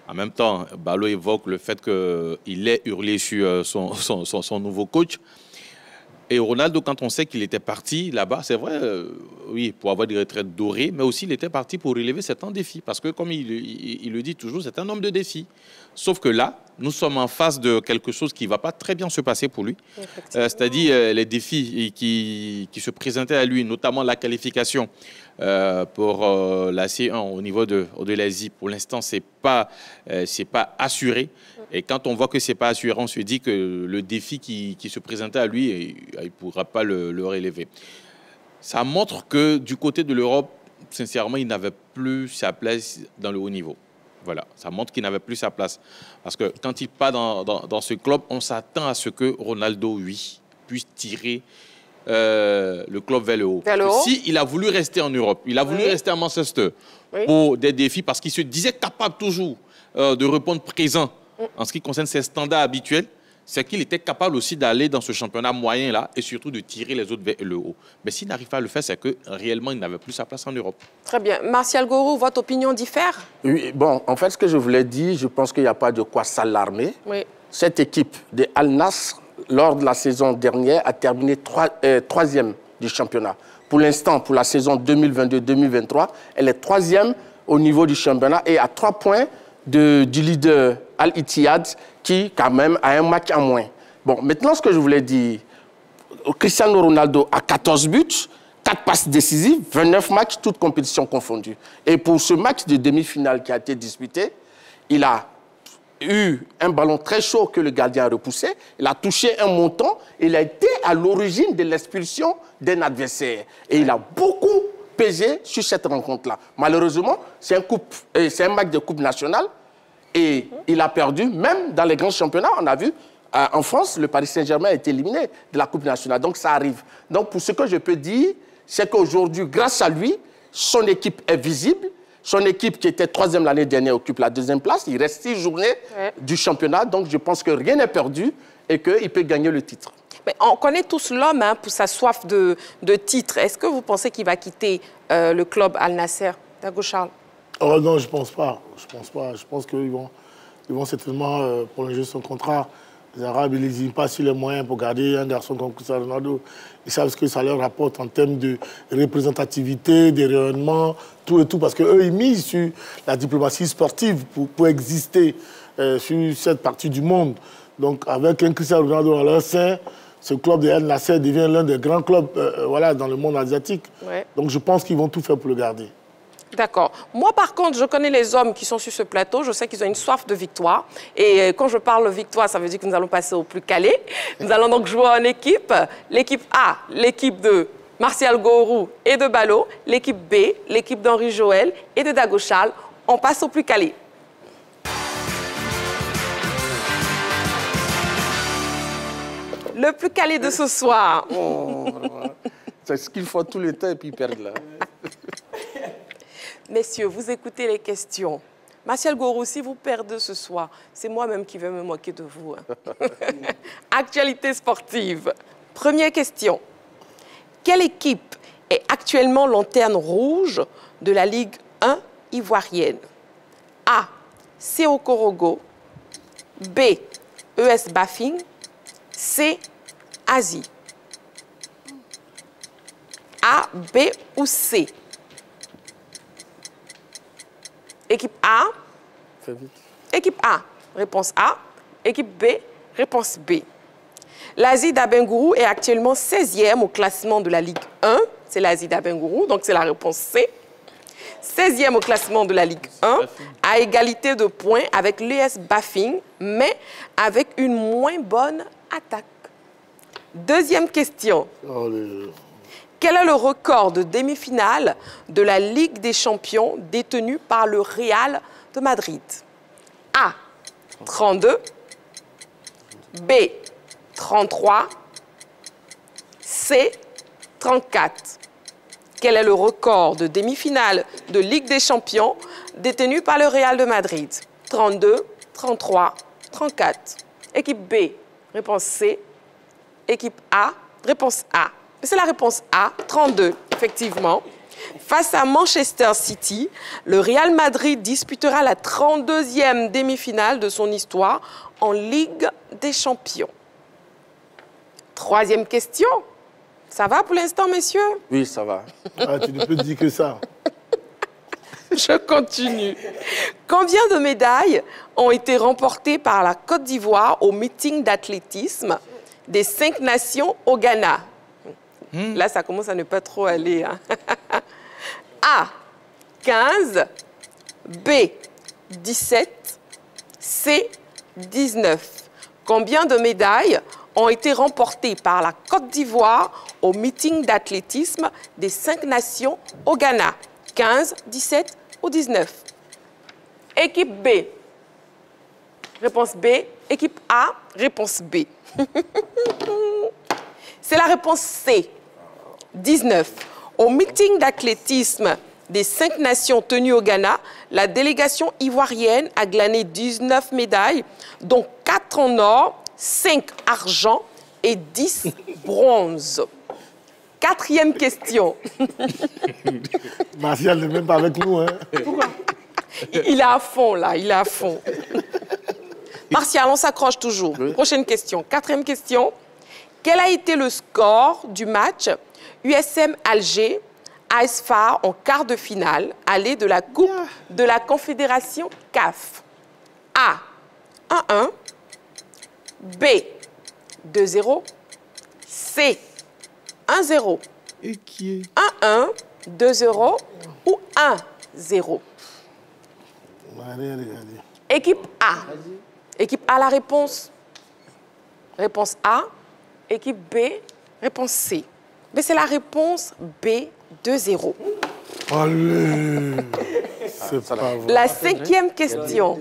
S3: En même temps, Balo évoque le fait qu'il ait hurlé sur son nouveau coach. Et Ronaldo, quand on sait qu'il était parti là-bas, c'est vrai, oui, pour avoir des retraites dorées, mais aussi il était parti pour relever certains défis. Parce que, comme il le dit toujours, c'est un homme de défis. Sauf que là, nous sommes en face de quelque chose qui ne va pas très bien se passer pour lui. C'est-à-dire les défis qui se présentaient à lui, notamment la qualification pour la C1 au niveau de l'Asie. Pour l'instant, ce n'est pas assuré. Et quand on voit que ce n'est pas assuré, on se dit que le défi qui se présentait à lui, il ne pourra pas le relever. Ça montre que du côté de l'Europe, sincèrement, il n'avait plus sa place dans le haut niveau. Voilà, ça montre qu'il n'avait plus sa place. Parce que quand il part dans ce club, on s'attend à ce que Ronaldo, oui, puisse tirer le club vers le haut. Si il a voulu rester en Europe, il a voulu rester à Manchester pour des défis, parce qu'il se disait capable toujours de répondre présent en ce qui concerne ses standards habituels, c'est qu'il était capable aussi d'aller dans ce championnat moyen-là et surtout de tirer les autres vers le haut. Mais s'il n'arrive pas à le faire, c'est que réellement, il n'avait plus sa place en Europe. Très bien. Martial Gourou, votre opinion diffère?
S10: Oui, bon, en fait, ce que je voulais dire, je pense qu'il n'y a pas de quoi s'alarmer. Oui. Cette équipe de Al Nassr, lors de la saison dernière, a terminé troisième du championnat. Pour l'instant, pour la saison 2022-2023, elle est troisième au niveau du championnat et à 3 points du leader Al-Ittihad, qui, quand même, a un match en moins. Bon, maintenant, ce que je voulais dire, Cristiano Ronaldo a 14 buts, 4 passes décisives, 29 matchs, toutes compétitions confondues. Et pour ce match de demi-finale qui a été disputé, il a eu un ballon très chaud que le gardien a repoussé, il a touché un montant, il a été à l'origine de l'expulsion d'un adversaire. Et il a beaucoup pesé sur cette rencontre-là. Malheureusement, c'est un match de Coupe nationale, et il a perdu, même dans les grands championnats. On a vu, en France, le Paris Saint-Germain a été éliminé de la Coupe nationale. Donc, ça arrive. Donc, pour ce que je peux dire, c'est qu'aujourd'hui, grâce à lui, son équipe est visible. Son équipe, qui était 3e l'année dernière, occupe la 2e place. Il reste 6 journées du championnat. Donc, je pense que rien n'est perdu et qu'il peut gagner le titre. Mais on connaît tous l'homme pour sa soif de titre. Est-ce que vous pensez qu'il va quitter le club Al Nassr, Dago Charles?
S2: Oh non, je ne pense pas. Je pense qu'ils vont certainement prolonger son contrat. Les Arabes, ils n'hésitent pas sur les moyens pour garder un garçon comme Cristiano Ronaldo. Ils savent ce que ça leur rapporte en termes de représentativité, de rayonnement, tout et tout. Parce qu'eux, ils misent sur la diplomatie sportive pour exister sur cette partie du monde. Donc, avec un Cristiano Ronaldo dans leur sein, ce club de Al Nassr devient l'un des grands clubs dans le monde asiatique. Ouais. Donc, je pense qu'ils vont tout faire pour le garder. D'accord. Moi, par contre, je connais les hommes qui sont sur ce plateau. Je sais qu'ils ont une soif de victoire. Et quand je parle de victoire, ça veut dire que nous allons passer au plus calé. Nous allons donc jouer en équipe. L'équipe A, l'équipe de Martial Gourou et de Balo. L'équipe B, l'équipe d'Henri Joël et de Dago Charles. On passe au plus calé. Le plus calé de ce soir. Oh, c'est ce qu'il faut tout le temps et puis ils perdent là. Messieurs, vous écoutez les questions. Martial Gourou, si vous perdez ce soir, c'est moi-même qui vais me moquer de vous. Actualité sportive. Première question. Quelle équipe est actuellement lanterne rouge de la Ligue 1 ivoirienne? A. CO Korogo. B. ES Bafing. C. Asie. A, B ou C? Équipe A. Fais vite. Équipe A, réponse A. Équipe B, réponse B. L'Asie d'Abengourou est actuellement 16e au classement de la Ligue 1. C'est l'Asie d'Abengourou, donc c'est la réponse C. 16e au classement de la Ligue 1, à égalité de points avec l'ES Bafing, mais avec une moins bonne attaque. Deuxième question. Quel est le record de demi-finale de la Ligue des Champions détenu par le Real de Madrid? A. 32. B. 33. C. 34. Quel est le record de demi-finale de Ligue des Champions détenu par le Real de Madrid? 32, 33, 34. Équipe B, réponse C. Équipe A, réponse A. C'est la réponse A, 32, effectivement. Face à Manchester City, le Real Madrid disputera la 32e demi-finale de son histoire en Ligue des Champions. Troisième question. Ça va pour l'instant, messieurs? Oui, ça va. Ah, tu ne peux dire que ça.
S1: Je continue. Combien de médailles ont été remportées par la Côte d'Ivoire au meeting d'athlétisme des 5 nations au Ghana? Là, ça commence à ne pas trop aller. Hein. A, 15. B, 17. C, 19. Combien de médailles ont été remportées par la Côte d'Ivoire au meeting d'athlétisme des 5 nations au Ghana? 15, 17 ou 19? Équipe B. Réponse B. Équipe A. Réponse B. C'est la réponse C. 19. Au meeting d'athlétisme des 5 nations tenues au Ghana, la délégation ivoirienne a glané 19 médailles, dont 4 en or, 5 argent et 10 bronze. 4e question.
S2: Martial n'est même pas avec nous. Hein.
S1: Pourquoi? Il est à fond, là. Il est à fond. Martial, on s'accroche toujours. Oui. Prochaine question. 4e question. Quel a été le score du match USM Alger AS FAR en quart de finale aller de la Coupe de la Confédération CAF? A, 1-1. B, 2-0. C, 1-0.
S2: Et qui est
S1: 1-1, 2-0 ou 1-0?
S2: Allez.
S1: Équipe A. Équipe A, la réponse. Réponse A. Équipe B, réponse C. Mais c'est la réponse B, 2-0.
S2: Allez, c'est pas vrai.
S1: La 5e question.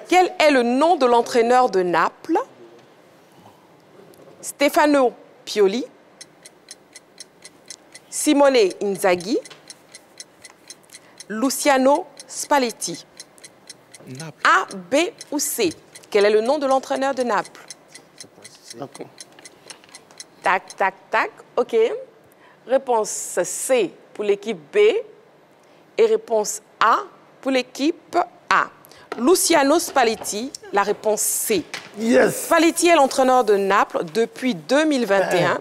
S1: Quel est le nom de l'entraîneur de Naples? Stefano Pioli, Simone Inzaghi, Luciano Spalletti. A, B ou C? Quel est le nom de l'entraîneur de Naples? Tac, tac, tac. OK. Réponse C pour l'équipe B et réponse A pour l'équipe A. Luciano Spalletti, la réponse C.
S2: Yes.
S1: Spalletti est l'entraîneur de Naples depuis 2021.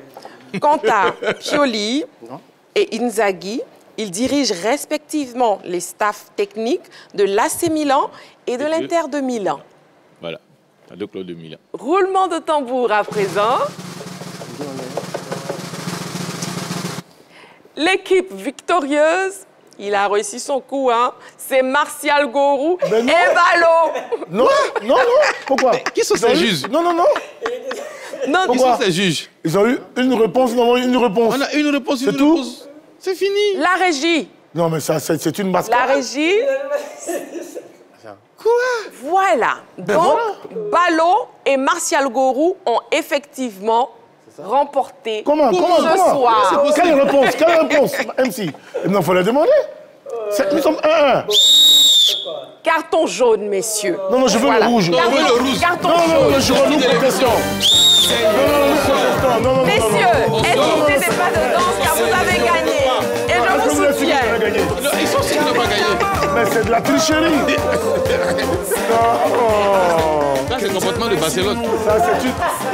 S1: Quant à Pioli et Inzaghi, ils dirigent respectivement les staffs techniques de l'AC Milan et de l'Inter de Milan.
S3: Voilà, le club de Milan.
S1: Roulement de tambour à présent. L'équipe victorieuse, il a réussi son coup, hein. C'est Martial Gorou et Ballot.
S2: Non, pourquoi?
S3: Qui sont ces juges?
S2: Non.
S3: Qui sont ces juges?
S2: Ils ont eu une réponse, une réponse.
S3: On a une réponse,
S2: c'est tout.
S3: C'est fini.
S1: La régie.
S2: Non, mais ça, c'est une mascarade.
S1: La régie.
S2: Quoi?
S1: Voilà. Donc, Ballot et Martial Gorou ont effectivement remporté ce soir.
S2: Quelle réponse, MC? Il faut la demander. Nous sommes 1-1.
S1: Carton jaune, messieurs.
S2: Non, je veux le rouge.
S1: Carton jaune.
S2: Je veux nous protestant. Non.
S1: Messieurs, n'hésitez pas de danse car vous avez gagné. Et je vous soutiens.
S3: Ils sont sûrs de ne pas gagner.
S2: Mais c'est de la tricherie.
S3: Ça, c'est le comportement de Barcelone.
S2: Ça,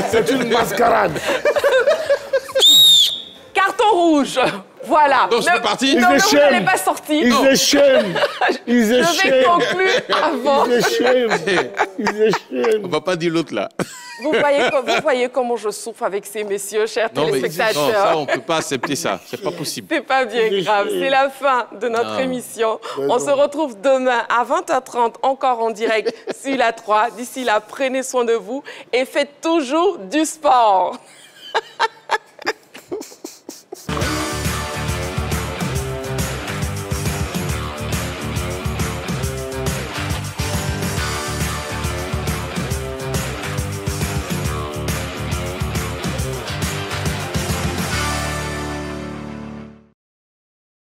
S2: c'est une mascarade.
S1: Carton rouge. Voilà.
S3: Donc, c'est parti.
S1: Non, vous n'allez pas sortir.
S2: Ils échèment.
S1: Je vais conclure avant.
S2: Ils échèment.
S3: On ne va pas dire l'autre, là.
S1: Vous voyez comment je souffre avec ces messieurs, chers téléspectateurs.
S3: Non, ça, on ne peut pas accepter ça. C'est pas possible.
S1: C'est pas bien grave. C'est la fin de notre émission. On se retrouve demain à 20h30, encore en direct sur la 3. D'ici là, prenez soin de vous et faites toujours du sport.